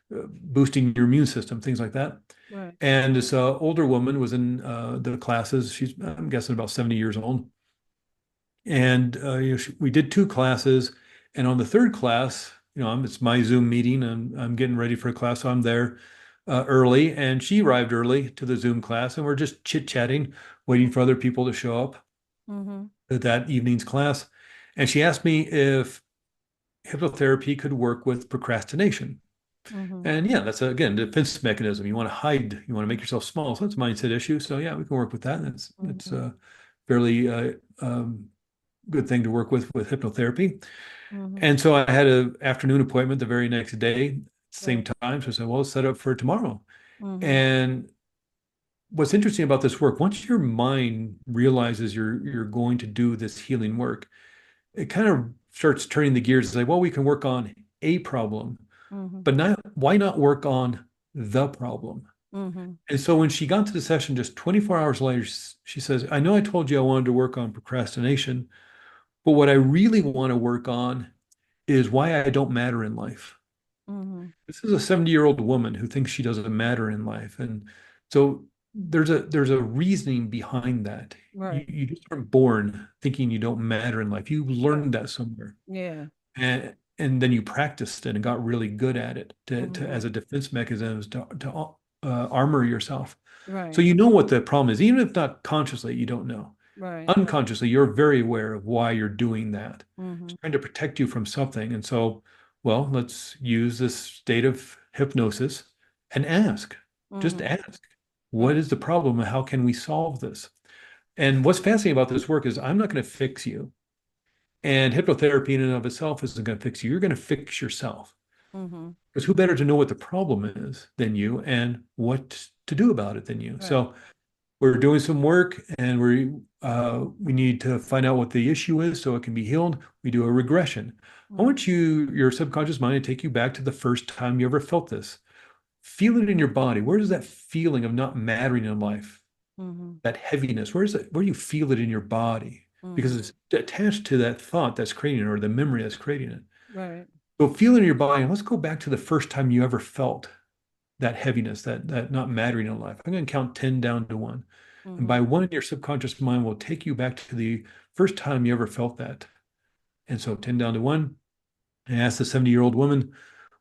boosting your immune system, things like that. Right. And this older woman was in the classes. She's, I'm guessing, about 70 years old. And we did two classes. And on the third class, it's my Zoom meeting. I'm getting ready for a class, so I'm there early. And she arrived early to the Zoom class, and we're just chit-chatting, waiting for other people to show up Mm-hmm. at that evening's class. And she asked me if hypnotherapy could work with procrastination. Mm-hmm. And yeah, that's again defense mechanism. You want to hide, you want to make yourself small. So it's a mindset issue. So yeah, we can work with that. That's Mm-hmm. a fairly good thing to work with hypnotherapy. Mm-hmm. And so I had an afternoon appointment the very next day, same Right. time. So I said, well, let's set up for tomorrow. Mm-hmm. And what's interesting about this work, once your mind realizes you're going to do this healing work, it kind of starts turning the gears and say, well, we can work on a problem, Mm-hmm. but not why not work on the problem? Mm-hmm. And so when she got to the session just 24 hours later, she says, I know I told you I wanted to work on procrastination, but what I really want to work on is why I don't matter in life. Mm-hmm. This is a 70-year-old woman who thinks she doesn't matter in life. And so there's a reasoning behind that. You, Right. you just aren't born thinking you don't matter in life. You Right. learned that somewhere. Yeah. And then you practiced it and got really good at it to Mm-hmm. as a defense mechanism to armor yourself. So Right. you know what the problem is, even if not consciously, you don't know. Right. Unconsciously, you're very aware of why you're doing that. It's Mm-hmm. trying to protect you from something. And so, well, let's use this state of hypnosis and ask. Just Mm-hmm. ask. What Right. is the problem and how can we solve this? And what's fascinating about this work is I'm not going to fix you. And hypnotherapy in and of itself isn't going to fix you. You're going to fix yourself. Mm-hmm. Because who better to know what the problem is than you and what to do about it than you? Right. So we're doing some work and we need to find out what the issue is so it can be healed. We do a regression. I Mm-hmm. want your subconscious mind to take you back to the first time you ever felt this. Feel it in your body. Where does that feeling of not mattering in life, Mm-hmm. that heaviness, where do you feel it in your body? Because Mm-hmm. it's attached to that thought that's creating it or the memory that's creating it. Right. So feel it in your body. And let's go back to the first time you ever felt that heaviness, that not mattering in life. I'm going to count 10 down to one. And Mm-hmm. by one, your subconscious mind will take you back to the first time you ever felt that. And so 10 down to one, I asked the 70-year-old woman,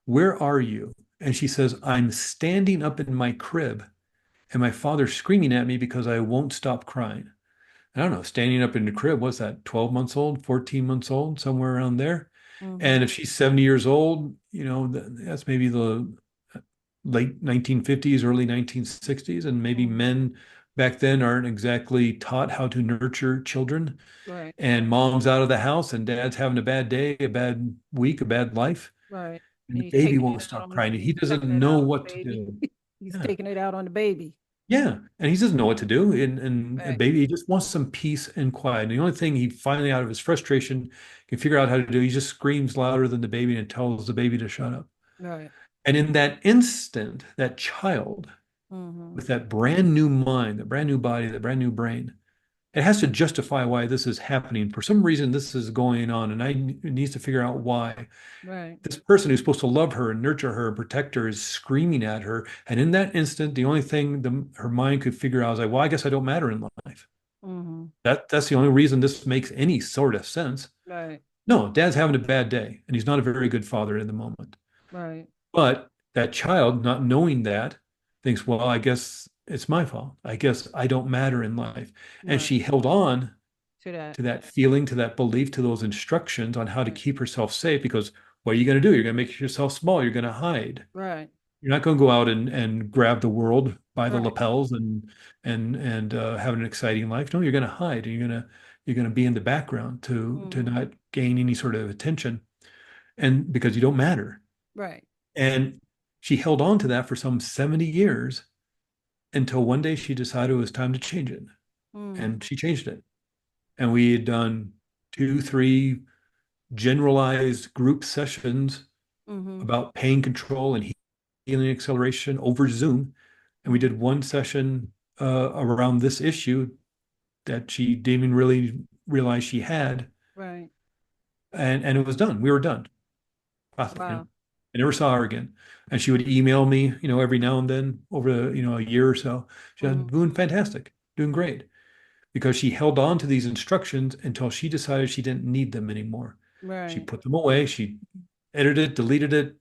where are you? And she says, I'm standing up in my crib and my father's screaming at me because I won't stop crying. I don't know, standing up in the crib, what's that, 12 months old, 14 months old, somewhere around there. Mm-hmm. And if she's 70 years old, that's maybe the late 1950s, early 1960s, and maybe Mm-hmm. men back then aren't exactly taught how to nurture children. Right. And mom's out of the house, and dad's having a bad day, a bad week, a bad life, Right. and And the he's baby taking it won't out stop on the crying. He he's doesn't taking it know out on the what to baby. do. He's Yeah. taking it out on the baby. Yeah. And he doesn't know what to do. And a Right. baby, he just wants some peace and quiet. And the only thing he finally, out of his frustration, can figure out how to do, he just screams louder than the baby and tells the baby to shut up. Right. And in that instant, that child Mm-hmm. with that brand new mind, that brand new body, that brand new brain, it has to justify why this is happening. For some reason, this is going on, and it needs to figure out why. Right. This person who's supposed to love her and nurture her and protect her is screaming at her. And in that instant, the only thing her mind could figure out is like, well, I guess I don't matter in life. Mm-hmm. That's the only reason this makes any sort of sense. Right. No, dad's having a bad day, and he's not a very good father in the moment. Right. But that child, not knowing that, thinks, well, I guess it's my fault. I guess I don't matter in life. And Right. she held on To that. to that feeling, to that belief, to those instructions on how to Right. keep herself safe. Because what are you going to do? You're going to make yourself small. You're going to hide. Right. You're not going to go out and grab the world by the Right. lapels and have an exciting life. No, you're going to hide. You're going to be in the background to Mm-hmm. not gain any sort of attention, and because you don't matter. Right. And she held on to that for some 70 years until one day she decided it was time to change it. Mm-hmm. And she changed it. And we had done two, three generalized group sessions Mm-hmm. about pain control and healing acceleration over Zoom. And we did one session around this issue that she didn't even really realize she had. Right. And it was done. We were done. Wow. I never saw her again. And she would email me, every now and then over, a year or so. She Mm-hmm. said, doing fantastic, doing great. Because she held on to these instructions until she decided she didn't need them anymore. She Right. put them away. She edited, deleted it,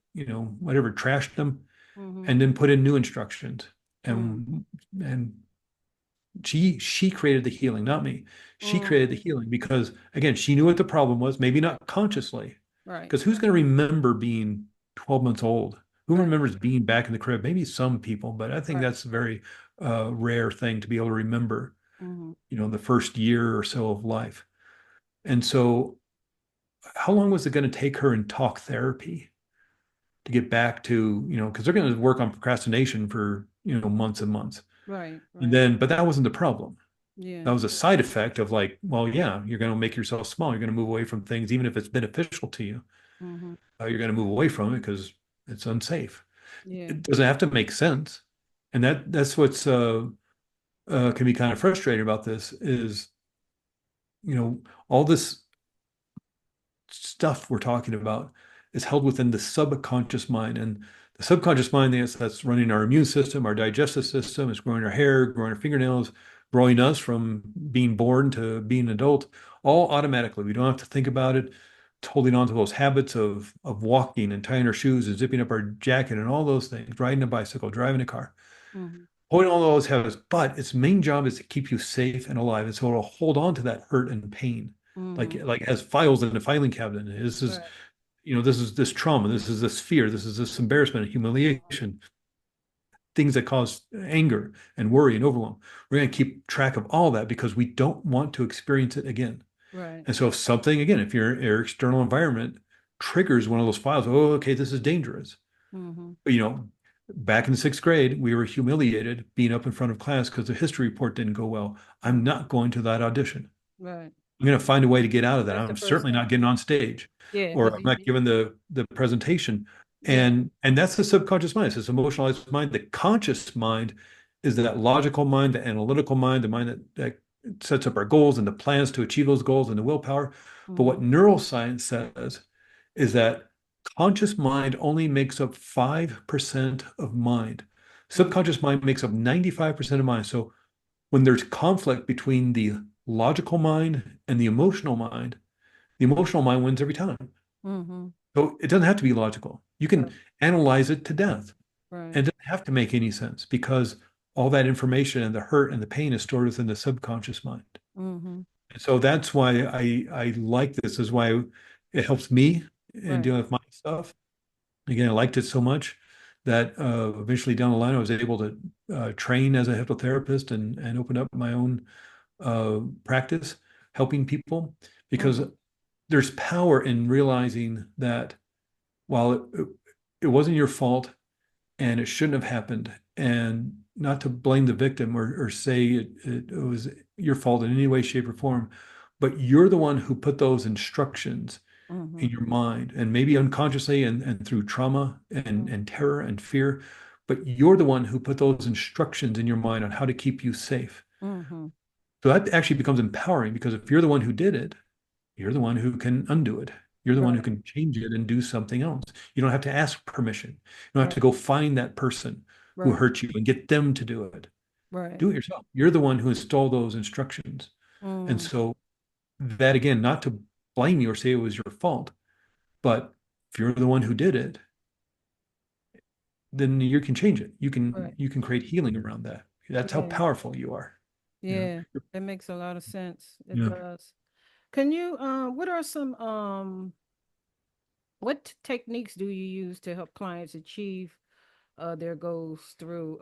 whatever, trashed them, Mm-hmm. and then put in new instructions. Mm-hmm. And she created the healing, not me. She created the Mm-hmm. healing because again, she knew what the problem was, maybe not consciously. Right. Because who's going to remember being 12 months old? Who Right. remembers being back in the crib? Maybe some people, but I think Right. that's a very rare thing to be able to remember, Mm-hmm. the first year or so of life. And so, how long was it going to take her in talk therapy to get back to, because they're going to work on procrastination for, months and months. Right. And Right. then, but that wasn't the problem. Yeah. That was a side effect of like, well, yeah, you're going to make yourself small. You're going to move away from things, even if it's beneficial to you. Mm-hmm. You're going to move away from it because it's unsafe. Yeah. It doesn't have to make sense. And that's what's can be kind of frustrating about this is, all this stuff we're talking about is held within the subconscious mind. And the subconscious mind that's running our immune system, our digestive system, is growing our hair, growing our fingernails, growing us from being born to being an adult, all automatically. We don't have to think about it. It's holding on to those habits of walking and tying our shoes and zipping up our jacket and all those things, riding a bicycle, driving a car, Mm-hmm. holding all those habits. But its main job is to keep you safe and alive. And so it'll hold on to that hurt and pain, like Mm-hmm. like as files in a filing cabinet. Right. This is this trauma, this is this fear, this is this embarrassment, humiliation, things that cause anger and worry and overwhelm. We're going to keep track of all that because we don't want to experience it again. Right. And so if something, again, if your external environment triggers one of those files, oh, okay, this is dangerous. Mm-hmm. But, back in the sixth grade, we were humiliated being up in front of class because the history report didn't go well. I'm not going to that audition. Right. I'm going to find a way to get out of that. That's the I'm first certainly step. not getting on stage, Yeah, or because I'm not giving the presentation. yeah. And that's the subconscious mind. It's this emotionalized mind. The conscious mind is that logical mind, the analytical mind, the mind that sets up our goals and the plans to achieve those goals and the willpower. But Mm-hmm. what neuroscience says is that conscious mind only makes up 5% of mind. Mm-hmm. Subconscious mind makes up 95% of mind. So when there's conflict between the logical mind and the emotional mind wins every time. Mm-hmm. So it doesn't have to be logical. You Right. can analyze it to death. Right. And it doesn't have to make any sense because all that information and the hurt and the pain is stored within the subconscious mind. Mm-hmm. And so that's why I like this, is why it helps me in Right. dealing with my stuff. Again, I liked it so much that eventually down the line, I was able to train as a hypnotherapist and open up my own practice helping people because Mm-hmm. there's power in realizing that while it wasn't your fault and it shouldn't have happened, and not to blame the victim or say it was your fault in any way, shape, or form, but you're the one who put those instructions Mm-hmm. in your mind and maybe unconsciously and through trauma and terror and fear, but you're the one who put those instructions in your mind on how to keep you safe. Mm-hmm. So that actually becomes empowering because if you're the one who did it, you're the one who can undo it. You're the one who Right. can change it and do something else. You don't have to ask permission. You don't have Right. to go find that person who Right. hurt you and get them to do it. Right. Do it yourself. You're the one who installed those instructions. And Mm. so that again, not to blame you or say it was your fault, but if you're the one who did it, then you can change it. Right. You can create healing around that. That's how Yeah. powerful you are. You Yeah. know? That makes a lot of sense. It Yeah. does. Can you what are some what techniques do you use to help clients achieve their goals through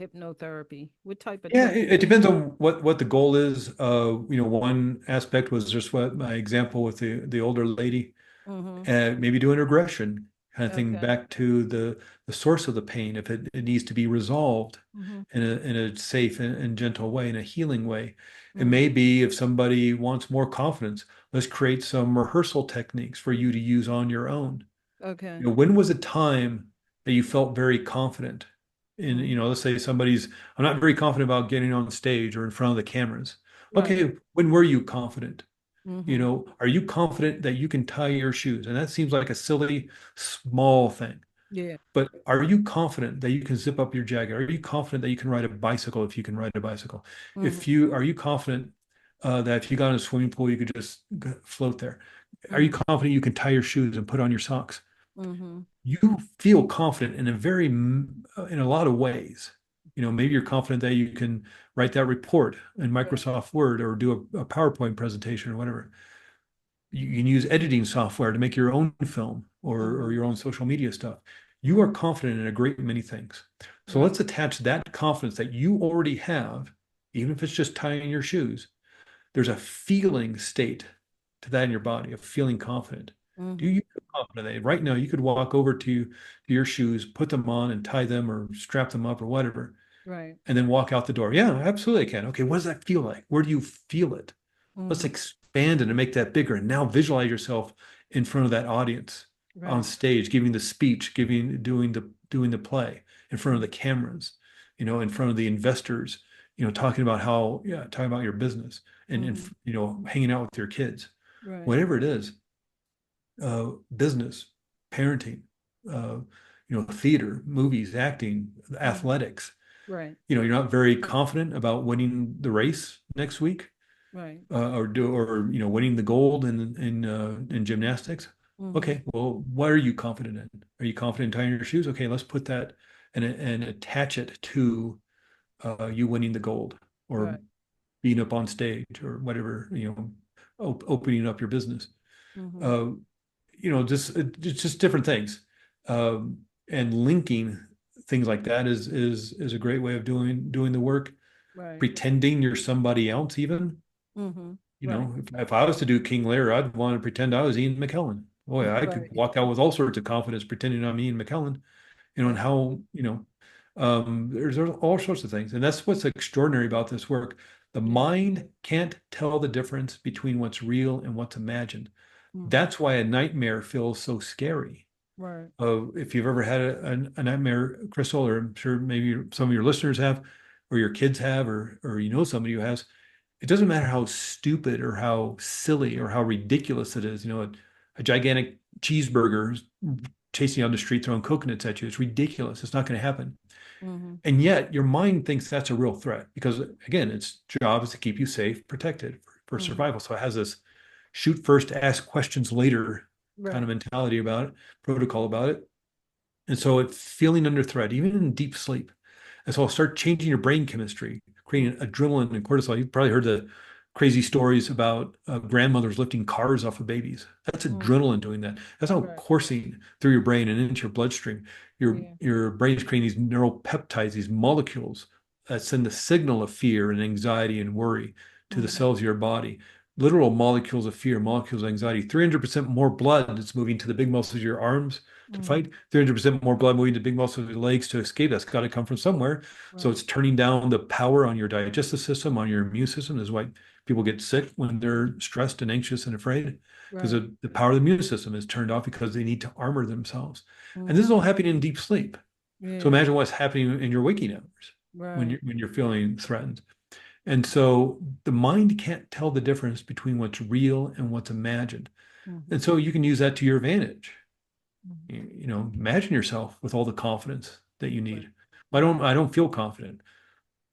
hypnotherapy? What type of Yeah, tech? it depends on what the goal is. One aspect was just what my example with the older lady, Mm-hmm. maybe doing regression kind of thing Okay. back to the source of the pain if it needs to be resolved Mm-hmm. in a safe and gentle way, in a healing way. It Mm-hmm. may be if somebody wants more confidence, let's create some rehearsal techniques for you to use on your own. Okay. When was a time that you felt very confident in, Mm. let's say I'm not very confident about getting on stage or in front of the cameras. Right. Okay, when were you confident? Mm-hmm. Are you confident that you can tie your shoes? And that seems like a silly, small thing. Yeah. But are you confident that you can zip up your jacket? Are you confident that you can ride a bicycle if you can ride a bicycle? Mm-hmm. Are you confident that if you got in a swimming pool, you could just float there? Are you Mm-hmm. confident you can tie your shoes and put on your socks? Mm-hmm. You feel confident in in a lot of ways. Maybe you're confident that you can write that report in Right. Microsoft Word or do a PowerPoint presentation or whatever. You can use editing software to make your own film or Mm-hmm. your own social media stuff. You are Mm-hmm. confident in a great many things. So Right. let's attach that confidence that you already have, even if it's just tying your shoes. There's a feeling state to that in your body of feeling confident. Do Mm-hmm. you feel confident that right now you could walk over to your shoes, put them on and tie them or strap them up or whatever, Right. and then walk out the door? Yeah, absolutely I can. Okay, what does that feel like? Where do you feel it? Let's Mm-hmm. expand it and make that bigger. And now visualize yourself in front of that audience on Right. stage, giving the speech, doing the play in front of the cameras, in front of the investors, talking about your business and Mm-hmm. hanging out with your kids, Right. whatever it is, business, parenting, uh, theater, movies, acting, Mm-hmm. athletics. Right. You're not very confident about winning the race next week Right. or winning the gold in gymnastics. Mm-hmm. Okay, well, what are you confident in? Are you confident in tying your shoes? Okay, let's put that and attach it to you winning the gold or Right. being up on stage or whatever, opening up your business. Mm-hmm. Uh, it's just different things. And linking things like that is a great way of doing the work. Right. Pretending you're somebody else, even. Mm-hmm. Right. If I was to do King Lear, I'd want to pretend I was Ian McKellen. Boy, I could Right. walk out with all sorts of confidence pretending I'm Ian McKellen, and Right. how, there's all sorts of things. And that's what's extraordinary about this work. The Yeah. mind can't tell the difference between what's real and what's imagined. Mm-hmm. That's why a nightmare feels so scary. Right. If you've ever had a nightmare, Crystal, or I'm sure maybe some of your listeners have, or your kids have, or somebody who has, it doesn't matter how stupid or how silly or how ridiculous it is. A gigantic cheeseburger chasing you down the street throwing coconuts at you. It's ridiculous. It's not going to happen. Mm-hmm. And yet your mind thinks that's a real threat because again, its job is to keep you safe, protected for Mm-hmm. survival. So it has this shoot first, ask questions later kind of Right. mentality about it, protocol about it. And so it's feeling under threat, even in deep sleep. And so I'll start changing your brain chemistry, creating adrenaline and cortisol. You've probably heard the crazy stories about grandmothers lifting cars off of babies. That's Mm-hmm. adrenaline doing that. That's how Right. coursing through your brain and into your bloodstream. Yeah. Your brain is creating these neural peptides, these molecules that send the signal of fear and anxiety and worry to the Mm-hmm. cells of your body. Literal molecules of fear, molecules of anxiety. 300% more blood is moving to the big muscles of your arms to Mm-hmm. fight. 300% more blood moving to big muscles of your legs to escape. That's got to come from somewhere. So Right. it's turning down the power on your digestive system, on your immune system. This is why people get sick when they're stressed and anxious and afraid, because Right. the power of the immune system is turned off because they need to armor themselves. And this Mm-hmm. is all happening in deep sleep. So Yeah. imagine what's happening in your waking hours Right. when you're feeling threatened. And so the mind can't tell the difference between what's real and what's imagined. And Mhm. so you can use that to your advantage. Mhm. Imagine yourself with all the confidence that you Right. need. Right. I don't feel confident.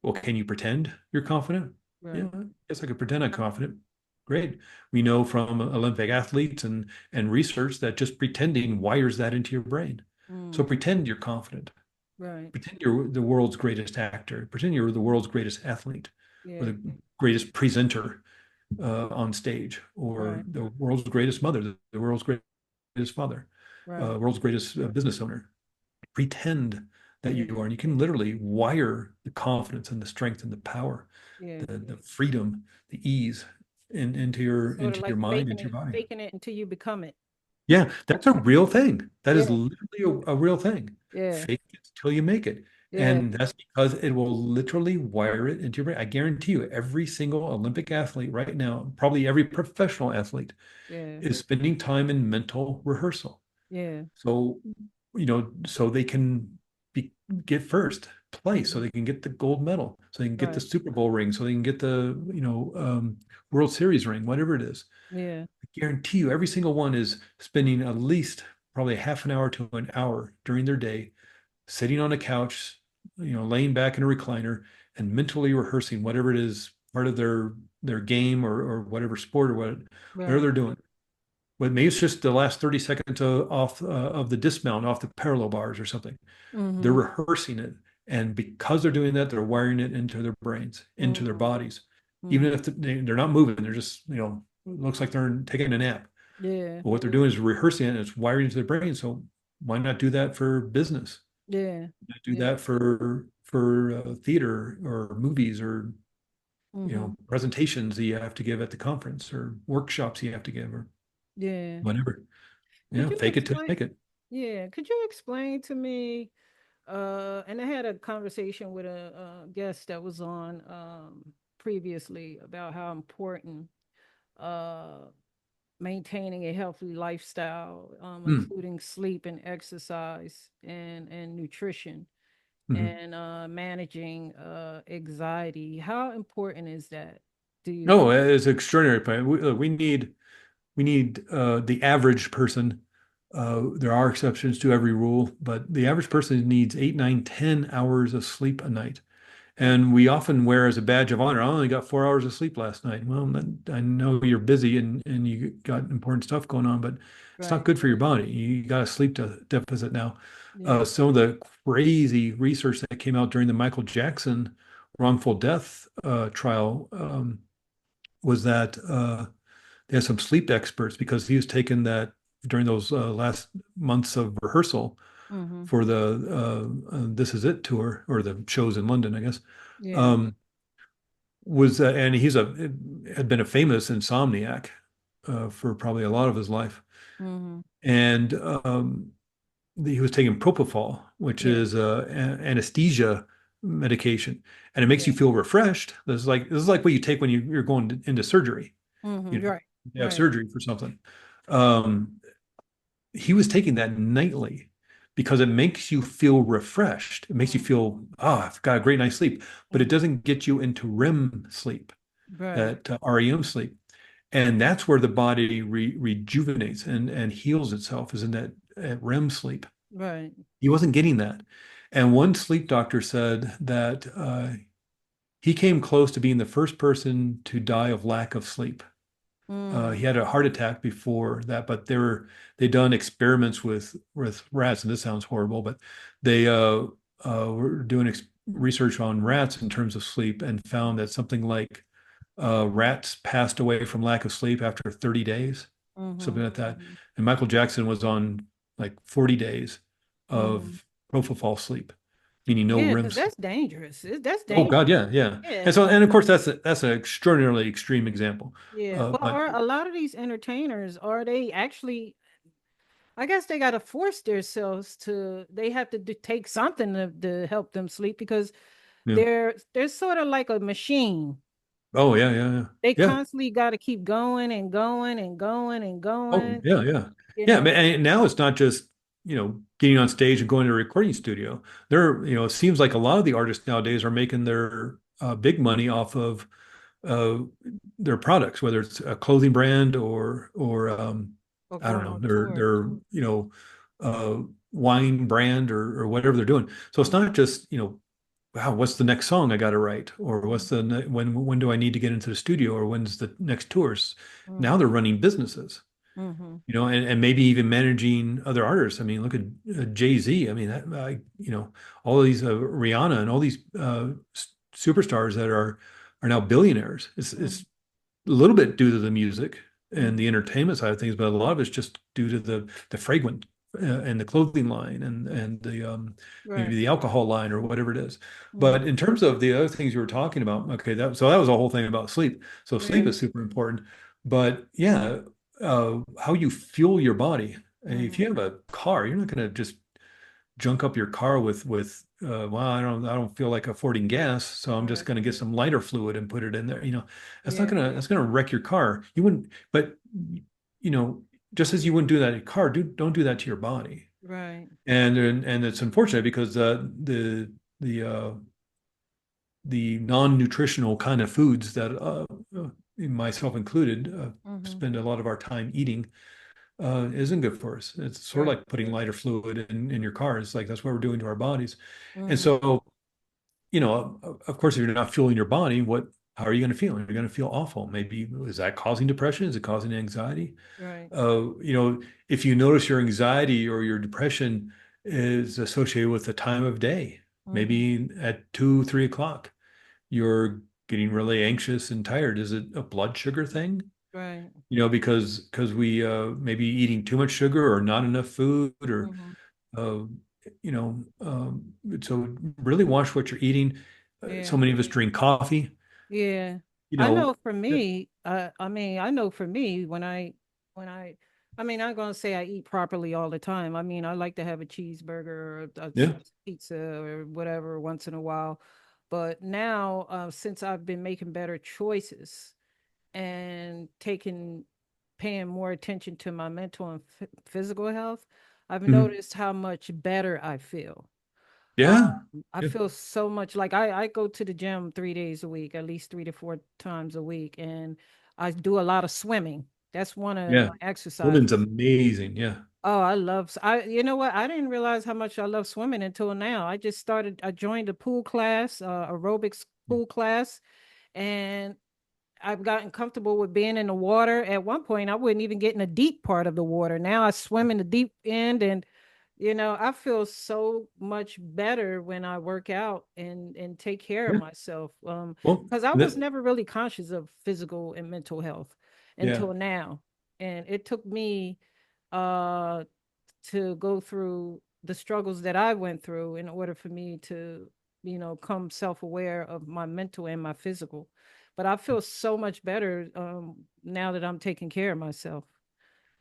Well, can you pretend you're confident? Yeah, Right. yes, I could pretend I'm confident. Great. We know from Olympic athletes and research that just pretending wires that into your brain. So Mm. pretend you're confident. Right. Pretend you're the world's greatest actor. Pretend you're the world's greatest athlete or Yeah. the greatest presenter on stage or Right. the world's greatest mother, the world's greatest father, Right. world's greatest business owner. Pretend that Yeah. you are, and you can literally wire the confidence and the strength and the power, Yeah. the freedom, the ease Sort of into your like mind, into your body. faking it until you become it. Yeah, that's a real thing. That is Yeah. literally a real thing. Yeah. Fake it till you make it. Yeah. And that's because it will literally wire it into your brain. I guarantee you, every single Olympic athlete right now, probably every professional athlete, Yeah. is spending time in mental rehearsal. Yeah. So, so they can be, get first place, so Mhm. they can get the gold medal, so they can get the Right. Super Bowl ring, so they can get the, World Series ring, whatever it is. Yeah. I guarantee you, every single one is spending at least probably half an hour to an hour during their day, sitting on a couch, laying back in a recliner and mentally rehearsing whatever it is, part of their game or whatever sport or whatever Right. they're doing. But maybe it's just the last 30 seconds of the dismount off the parallel bars or something. They're Mhm. rehearsing it. And because they're doing that, they're wiring it into their brains, into their Mhm. bodies. Even Mhm. if they're not moving, they're just, it looks like they're taking a nap. Yeah. But what they're doing is rehearsing it and it's wiring into their brain. So why not do that for business? Yeah. Do Yeah. that for theater or movies or, Mhm. presentations that you have to give at the conference or workshops you have to give or Yeah. whatever. Could Yeah, you fake it till you explain? make it. Yeah. Could you explain to me? And I had a conversation with a guest that was on previously about how important uh maintaining a healthy lifestyle, Mm. including sleep and exercise and nutrition Mhm. and managing anxiety. How important is that? Do you No, think? it's extraordinary. But we need the average person. There are exceptions to every rule, but the average person needs 8, 9, 10 hours of sleep a night. Oh, And we often wear as a badge of honor, I only got 4 hours of sleep last night. Well, I know you're busy and you got important stuff going on, but it's not right. good for your body. You got a sleep deficit now. Yeah. Some of the crazy research that came out during the Michael Jackson wrongful death trial was that they had some sleep experts because he was taking that during those last months of rehearsal Mm-hmm. for the This Is It tour or the shows in London, I guess. Yeah. Um, and had been a famous insomniac for probably a lot of his life, Mm-hmm. and he was taking propofol, which Yeah. is anesthesia medication, and it makes you Yeah. feel refreshed. This is like what you take when you're going into surgery. Mm-hmm. You know, Right. you have Right. surgery for something. Um, he was taking that nightly because it makes you feel refreshed. It makes you Mm-hmm. feel, I've got a great night's sleep, but it Mm-hmm. doesn't get you into REM sleep, Right. that REM sleep. And that's where the body rejuvenates and heals itself, is in that REM sleep. Right. He wasn't getting that. And one sleep doctor said that he came close to being the first person to die of lack of sleep. He Mm. had a heart attack before that, but they'd done experiments with rats, and this sounds horrible, but they were doing research on rats in terms of sleep and found that something like rats passed away from lack of sleep after 30 days, Mm-hmm. something like that. Mm-hmm. And Michael Jackson was on like 40 days Mm-hmm. of propofol sleep, meaning no Yeah, REM because sleep. that's dangerous. That's Oh God, dangerous. yeah, yeah. Yeah. And so, and of course, that's an extraordinarily extreme example. Yeah. But But are a lot of these entertainers, are they actually, I guess they got to force themselves to, they have to take something to help them sleep because yeah. they're sort of like a machine. Oh yeah, yeah, yeah. They Yeah. constantly got to keep going and going and going and Oh going, yeah, yeah. you Yeah, know. but and now it's not just, getting on stage and going to a recording studio. It seems like a lot of the artists nowadays are making their big money off of uh, their products, whether it's a clothing brand or Or I don't going know, on tours. their uh, wine brand or whatever they're doing. So it's Mm-hmm. not just wow, what's the next song I got to write, or what's the when do I need to get into the studio, or when's the next tours? Now Mm-hmm. they're running businesses, Mm-hmm. and maybe even managing other artists. I mean, look at Jay-Z. I mean, all of these Rihanna and all these superstars that are now billionaires. It's Mm-hmm. a little bit due to the music and the Mm-hmm. entertainment side of things, but a lot of it's just due to the fragrance and the clothing line and the maybe Right. the alcohol line or whatever it is. Mm-hmm. But in terms of the other things you were talking about, okay, that was a whole thing about sleep. So sleep Yeah. is super important. But yeah, how you fuel your body. If Mm-hmm. you have a car, you're not going to just junk up your car with well, I don't feel like affording gas, so I'm just Right. going to get some lighter fluid and put it in there. Yeah. That's gonna wreck your car. You wouldn't, but you know, just as you wouldn't do that to your car, don't do that to your body. Right. And it's unfortunate because the the non-nutritional kind of foods that myself included Mm-hmm. spend a lot of our time eating isn't good for us. It's sort of Right. like putting lighter fluid in your car. It's like that's what we're doing to our bodies. And Mm-hmm. so, of course, if you're not fueling your body, how are you going to feel? You're going to feel awful. Maybe is that causing depression? Is it causing anxiety? Right. If you notice your anxiety or your depression is associated with the time of day, Mm-hmm. maybe at 2, 3 o'clock, you're getting really anxious and tired. Is it a blood sugar thing? Right. Because we maybe eating too much sugar or not enough food or Mm-hmm. uh, so really watch what you're eating. So Yeah. many of us drink coffee. Yeah. You I know know, for me, I mean, I know for me when I mean, I'm gonna say I eat properly all the time. I mean, I like to have a cheeseburger or a yeah, pizza or whatever once in a while. But now, since I've been making better choices and paying more attention to my mental and physical health, I've mhm, noticed how much better I feel. Um, yeah, I yeah, feel so much like I go to the gym 3 days a week, at least 3 to 4 times a week, and I do a lot of swimming. That's one of yeah. my exercises. Woman's amazing. Yeah, Oh, you know what? I didn't realize how much I love swimming until now. I joined a pool class, aerobics pool class, and I've gotten comfortable with being in the water. At one point, I wouldn't even get in the deep part of the water. Now I swim in the deep end, and I feel so much better when I work out and take care of yeah. myself. Well, Because I was never really conscious of physical and mental health yeah, until now, and it took me uh to go through the struggles that I went through in order for me to, come self-aware of my mental and my physical. But I feel so much better now that I'm taking care of myself,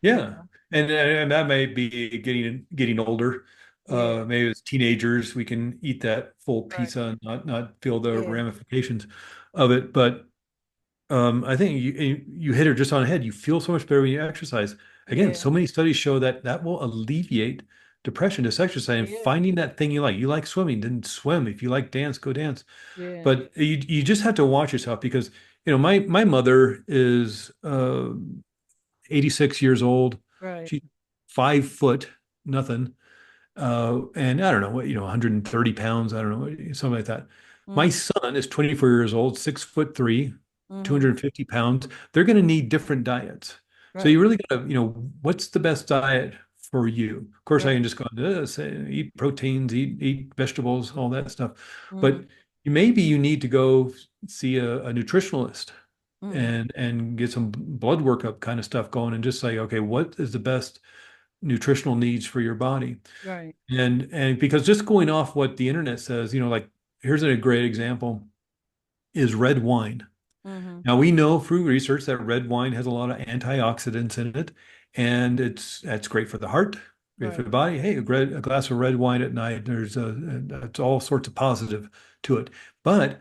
you yeah. know. And that may be getting older. Yeah, Maybe as teenagers we can eat that full right. pizza and not feel the Yeah, ramifications of it. But I think you hit it just on the head. You feel so much better when you exercise. Again, yeah, so many studies show that that will alleviate depression, just exercise and yeah, finding that thing you like. You like swimming, then swim. If you like dance, go dance. yeah. But you just have to watch yourself because my mother is 86 years old. Right. She's 5 foot, nothing. And I don't know what, 130 pounds. I don't know, something like that. My Mm-hmm. son is 24 years old, 6'3", Mm-hmm. 250 pounds. They're going to need different diets. So you Right. really got to, what's the best diet for you? Of course, I can Right. just go, say, eat proteins, eat vegetables, all that stuff. Mm-hmm. But maybe you need to go see a nutritionalist Mm-hmm. and get some blood workup kind of stuff going and just say, okay, what is the best nutritional needs for your body? Right. And because just going off what the internet says, like here's a great example is red wine. Mm-hmm. Now we know through research that red wine has a lot of antioxidants in it, and that's great for the heart, great for Right. the body. Hey, a glass of red wine at night, it's all sorts of positive to it. But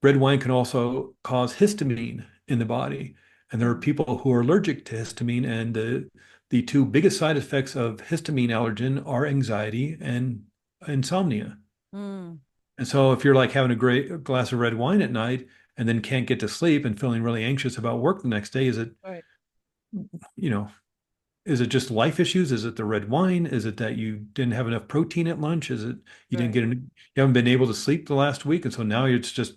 red wine can also cause histamine in the body, and there are Mm-hmm. people who are allergic to histamine, and the two biggest side effects of histamine allergen are anxiety and insomnia. Mm. And so if you're like having a great glass of red wine at night and then can't get to sleep and feeling really anxious about work the next day, Right. you know, is it just life issues? Is it the red wine? Is it that you didn't have enough protein at lunch? Is it you didn't Right. get you haven't been able to sleep the last week, and so now it's just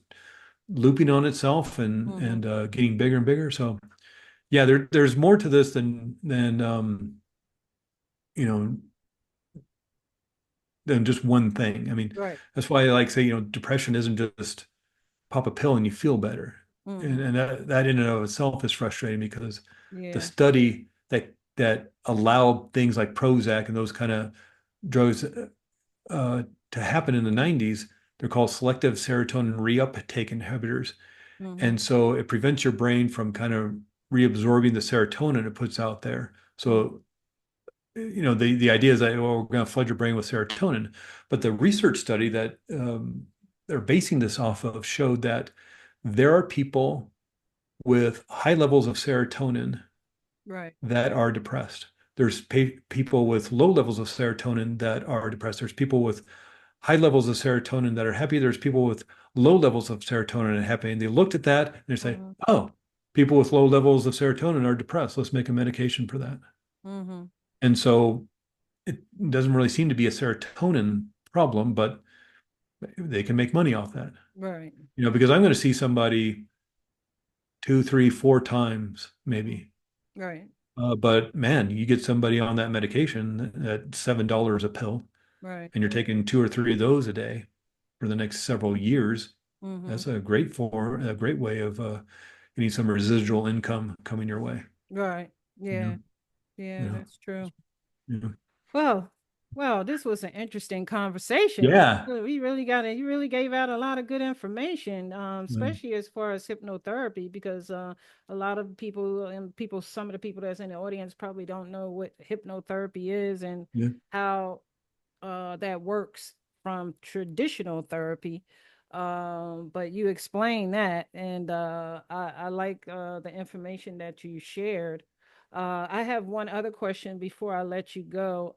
looping on itself Mm-hmm. and getting bigger and bigger. So yeah, there's more to this than you know than just one thing. I mean, Right. that's why I like say, depression isn't just pop a pill and you feel better. And, Mm-hmm. and that in and of itself is frustrating because the Yeah. study that allowed things like Prozac and those kind of drugs uh, to happen in the 90s, they're called selective serotonin reuptake inhibitors. Mm-hmm. And so it prevents your brain from kind of reabsorbing the serotonin it puts out there. So the idea is that, well, we're going to flood your brain with serotonin, but the research study that they're basing this off of showed that there are people with high levels of serotonin Right. that are depressed. There's people with low levels of serotonin that are depressed. There's people with high levels of serotonin that are happy. There's people with low levels of serotonin and happy. And they looked at that and they say, Mm-hmm. oh, people with low levels of serotonin are depressed. Let's make a medication for that. Mm-hmm. And so it doesn't really seem to be a serotonin problem, but they can make money off that. Right. Because I'm going to see somebody two, three, four times maybe. Right. But man, you get somebody on that medication at $7 a pill, Right. and you're taking two or three of those a day for the next several years. Mm-hmm. That's a great way of getting some residual income coming your way. Right. You know, Yeah. you Yeah, know, that's true. you know. Well, well, this was an interesting conversation. Yeah. We really got it. You really gave out a lot of good information, Mm, especially as far as hypnotherapy, because a lot of people and some of the people that's in the audience probably don't know what hypnotherapy is and yeah. how that works from traditional therapy. But you explained that, and I like the information that you shared. I have one other question before I let you go.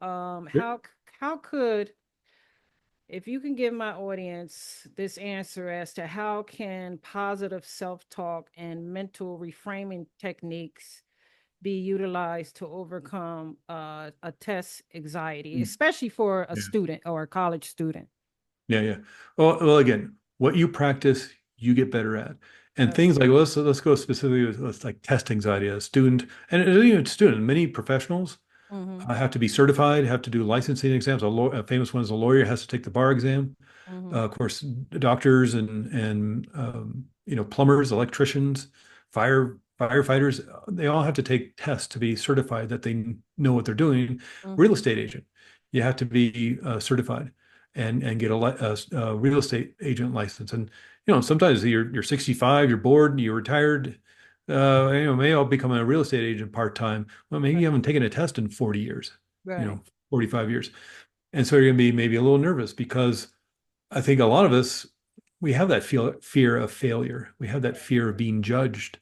Yeah. How could, if you can give my audience this answer as to how can positive self-talk and mental reframing techniques be utilized to overcome a test anxiety, Mm, especially for a yeah. student or a college student? Yeah, yeah. Well, again, what you practice, you get better at. And Okay. things like let's go specifically with like test anxiety. A student, and it isn't even a student, many professionals Mm-hmm. have to be certified, have to do licensing exams. A famous one is a lawyer has to take the bar exam. Mm-hmm. Of course, doctors and plumbers, electricians, firefighters, they all have to take tests to be certified that they know what they're doing. Real Mm-hmm. estate agent, you have to be certified and get a real estate agent license. And sometimes you're 65, you're bored, you're retired. Maybe I'll become a real estate agent part time. Well, maybe you Right. haven't taken a test in 40 years, Right. 45 years. And so you're going to be maybe a little nervous because I think a lot of us, we have that fear of failure. We have that Right. fear of being judged.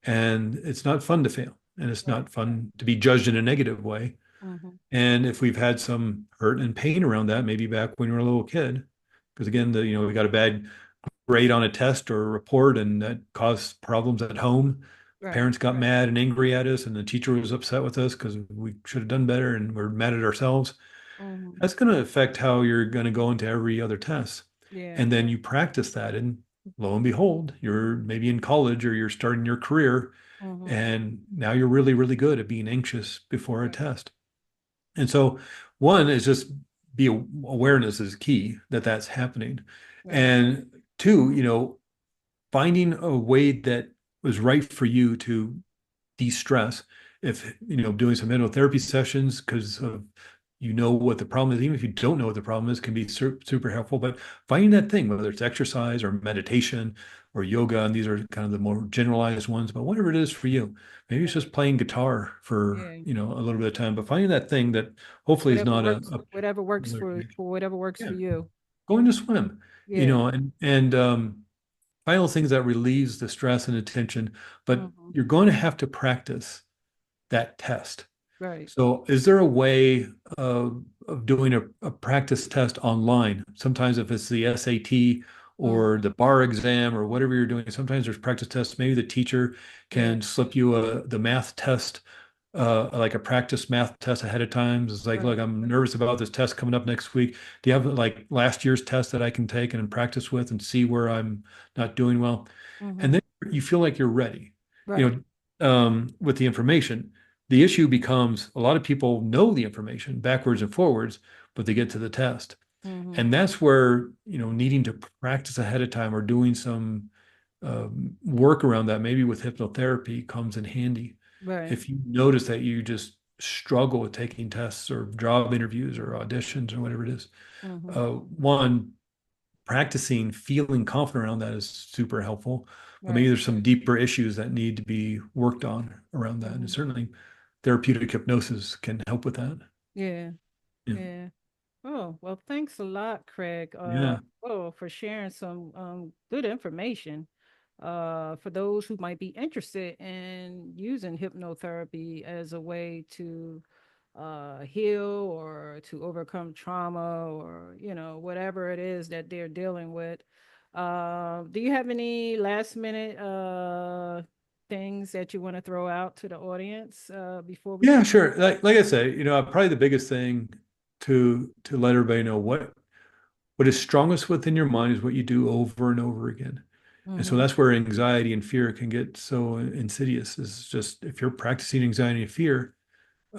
And it's not fun to fail. And it's Right. not fun to be judged in a negative way. Mm-hmm. And if we've had some hurt and pain around that, maybe back when you were a little kid, because again, we got a bad grade on a test or a report and that caused problems at home. Right. Parents got mad and angry at us, and the teacher was upset with us because we should have done better and we're mad at ourselves. Mm-hmm. That's going to affect how you're going to go into every other test. Yeah. And then you practice that, and lo and behold, you're maybe in college or you're starting your career, Mm-hmm. and now you're really, really good at being anxious before a Right. test. And so, one is just be awareness is key that that's happening. Right. And two, finding a way that was right for you to de-stress. If doing some hypnotherapy sessions because what the problem is, even if you don't know what the problem is, can be super helpful. But finding that thing, whether it's exercise or meditation or yoga, and these are kind of the more generalized ones, but whatever it is for you, maybe it's Right. just playing guitar for Yeah. a little bit of time, but finding that thing that hopefully is not a Whatever works regular condition. for whatever works Yeah, for you. going to swim, Yeah. and find those things that relieves the stress and the tension, but Mm-hmm. you're going to have to practice that test. Right. So, is there a way of doing a practice test online? Sometimes, if it's the SAT or Mm-hmm. the bar exam or whatever you're doing, sometimes there's practice tests. Maybe the teacher Yeah. can slip you the math test, like a practice math test ahead of time. It's like, look, Right. I'm nervous about this test coming up next week. Do you have like last year's test that I can take and practice with and see where I'm not doing well? And Mm-hmm. then you feel like you're ready, Right. with the information. The issue becomes a lot of people know the information backwards and forwards, but they get to the test. Mm-hmm. And that's where, needing to practice ahead of time or doing some work around that, maybe with hypnotherapy, comes in handy. Right. If you notice that you just struggle with taking tests or job interviews or auditions or whatever it is, Mm-hmm. one, practicing feeling confident around that is super helpful. But maybe Right. there's some deeper issues that need to be worked on around that. And Mm-hmm. certainly therapeutic hypnosis can help with that. Yeah. Yeah. Yeah. Oh, well, thanks a lot, Craig. Yeah. For sharing some good information. For those who might be interested in using hypnotherapy as a way to heal or to overcome trauma or, whatever it is that they're dealing with. Do you have any last minute things that you want to throw out to the audience before we Yeah, close? sure. Like I say, probably the biggest thing to let everybody know what is strongest within your mind is what you do over and over again. And so Mm-hmm. that's where anxiety and fear can get so insidious. Is just if you're practicing anxiety and fear,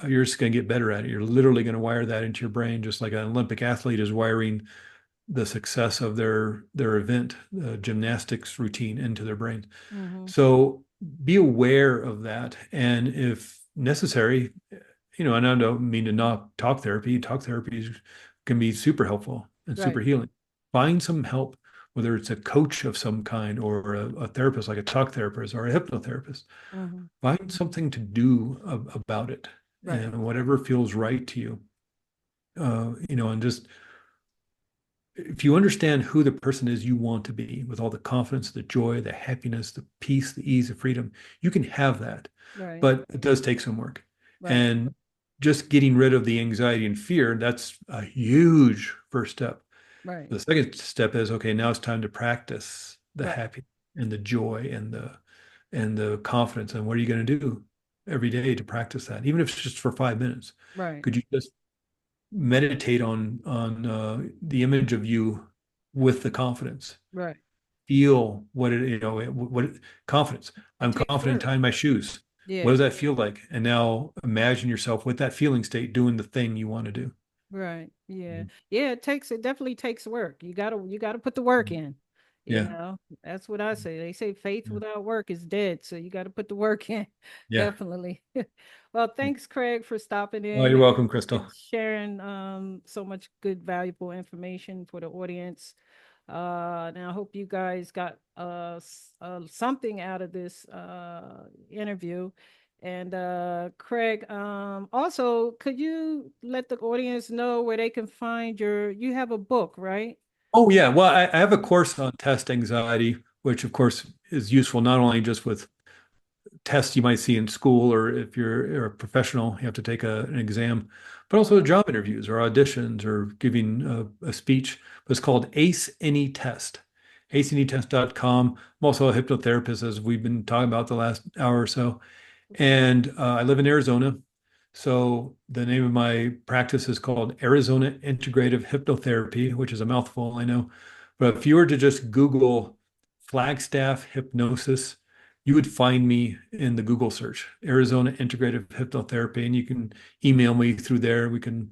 you're just going to get better at it. You're literally going to wire that into your brain, just like an Olympic athlete is wiring the success of their event, gymnastics routine into their brain. Mm-hmm. So be aware of that, and if necessary, and I don't mean to knock talk therapy. Talk therapy can be super helpful and super Right. healing. Find some help, whether it's a coach of some kind or a therapist like a talk therapist or a hypnotherapist. Mm-hmm. Find something to do about it, Right. and whatever feels right to you. And just if you understand who the person is you want to be with all the confidence, the joy, the happiness, the peace, the ease, the freedom, you can have that. Right. But it does take some work. Right. And just getting rid of the anxiety and fear, that's a huge first step. Right. The second step is, okay, now it's time to practice the Right. happiness and the joy and the confidence. And what are you going to do every day to practice that? Even if it's just for 5 minutes. Right. Could you just meditate on the image of you with the confidence? Right. Feel confidence. It I'm takes confident work. tying my shoes. What Yeah. does that feel like? And now imagine yourself with that feeling state doing the thing you want to do. Right. Yeah. Mhm. Yeah, it definitely takes work. You gotta put the work in. Yeah. That's what I say. They say faith Yeah. without work is dead. So you gotta put the work in. Yeah. Definitely. Well, thanks, Craig, for stopping Oh, in you're welcome, and Crystal. sharing so much good, valuable information for the audience. And I hope you guys got something out of this interview. And Craig, also, could you let the audience know where they can find you have a book, right? Oh, yeah. Well, I have a course on test anxiety, which of course is useful not only just with tests you might see in school, or if you're a professional, you have to take an exam, but also Mhm. job interviews or auditions or giving a speech. But it's called ACE Any Test, aceanytest.com. I'm also a hypnotherapist, as we've been talking about the last hour or so. And I live in Arizona. So the name of my practice is called Arizona Integrative Hypnotherapy, which is a mouthful, I know. But if you were to just Google Flagstaff hypnosis, you would find me in the Google search, Arizona Integrative Hypnotherapy, and you can email me through there. We can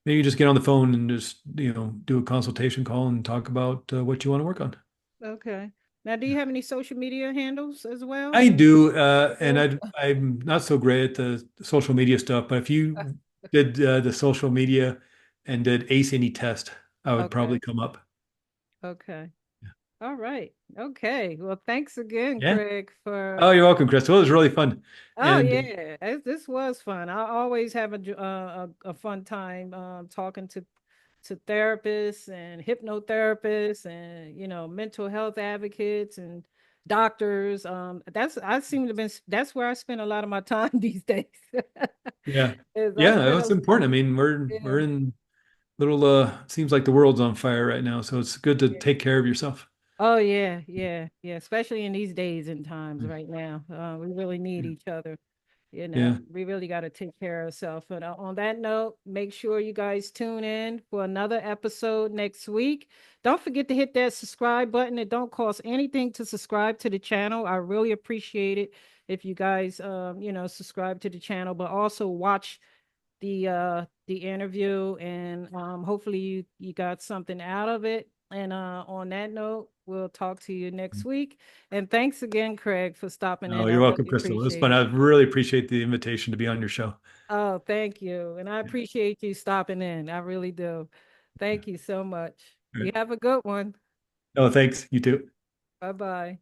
maybe just get on the phone and just, do a consultation call and talk about what you want to work on. Okay. Now, do you have any social media handles as well? I do, and Or I'm not so great at the social media stuff, but if you did the social media and did Ace Any Test, I would okay. probably come up. Okay. All right. Okay. Well, thanks again, Yeah. Craig, for Oh, you're welcome, Crystal. It was really fun. Oh And yeah, this was fun. I always have a fun time talking to therapists and hypnotherapists and mental health advocates and doctors. I seem to have been that's where I spend a lot of my time these days. Yeah. Is I Yeah, spend that's important. I mean, we're yeah, in little seems like the world's on fire right now, so it's good to yeah. take care of yourself. Oh yeah, yeah, yeah. Especially in these days and times Yeah. right now, we really need each other. Yeah. We really got to take care of ourselves. And on that note, make sure you guys tune in for another episode next week. Don't forget to hit that subscribe button. It don't cost anything to subscribe to the channel. I really appreciate it if you guys, subscribe to the channel, but also watch the interview, and hopefully you got something out of it. And on that note, we'll talk to you next week. And thanks again, Craig, for stopping Oh, in. I you're welcome, really Crystal. It was appreciate fun. it. I really appreciate the invitation to be on your show. Oh, thank you. And I Yeah. appreciate you stopping in. I really do. Yeah. Thank you so much. All You right. have a good one. Oh, thanks. You too. Bye bye.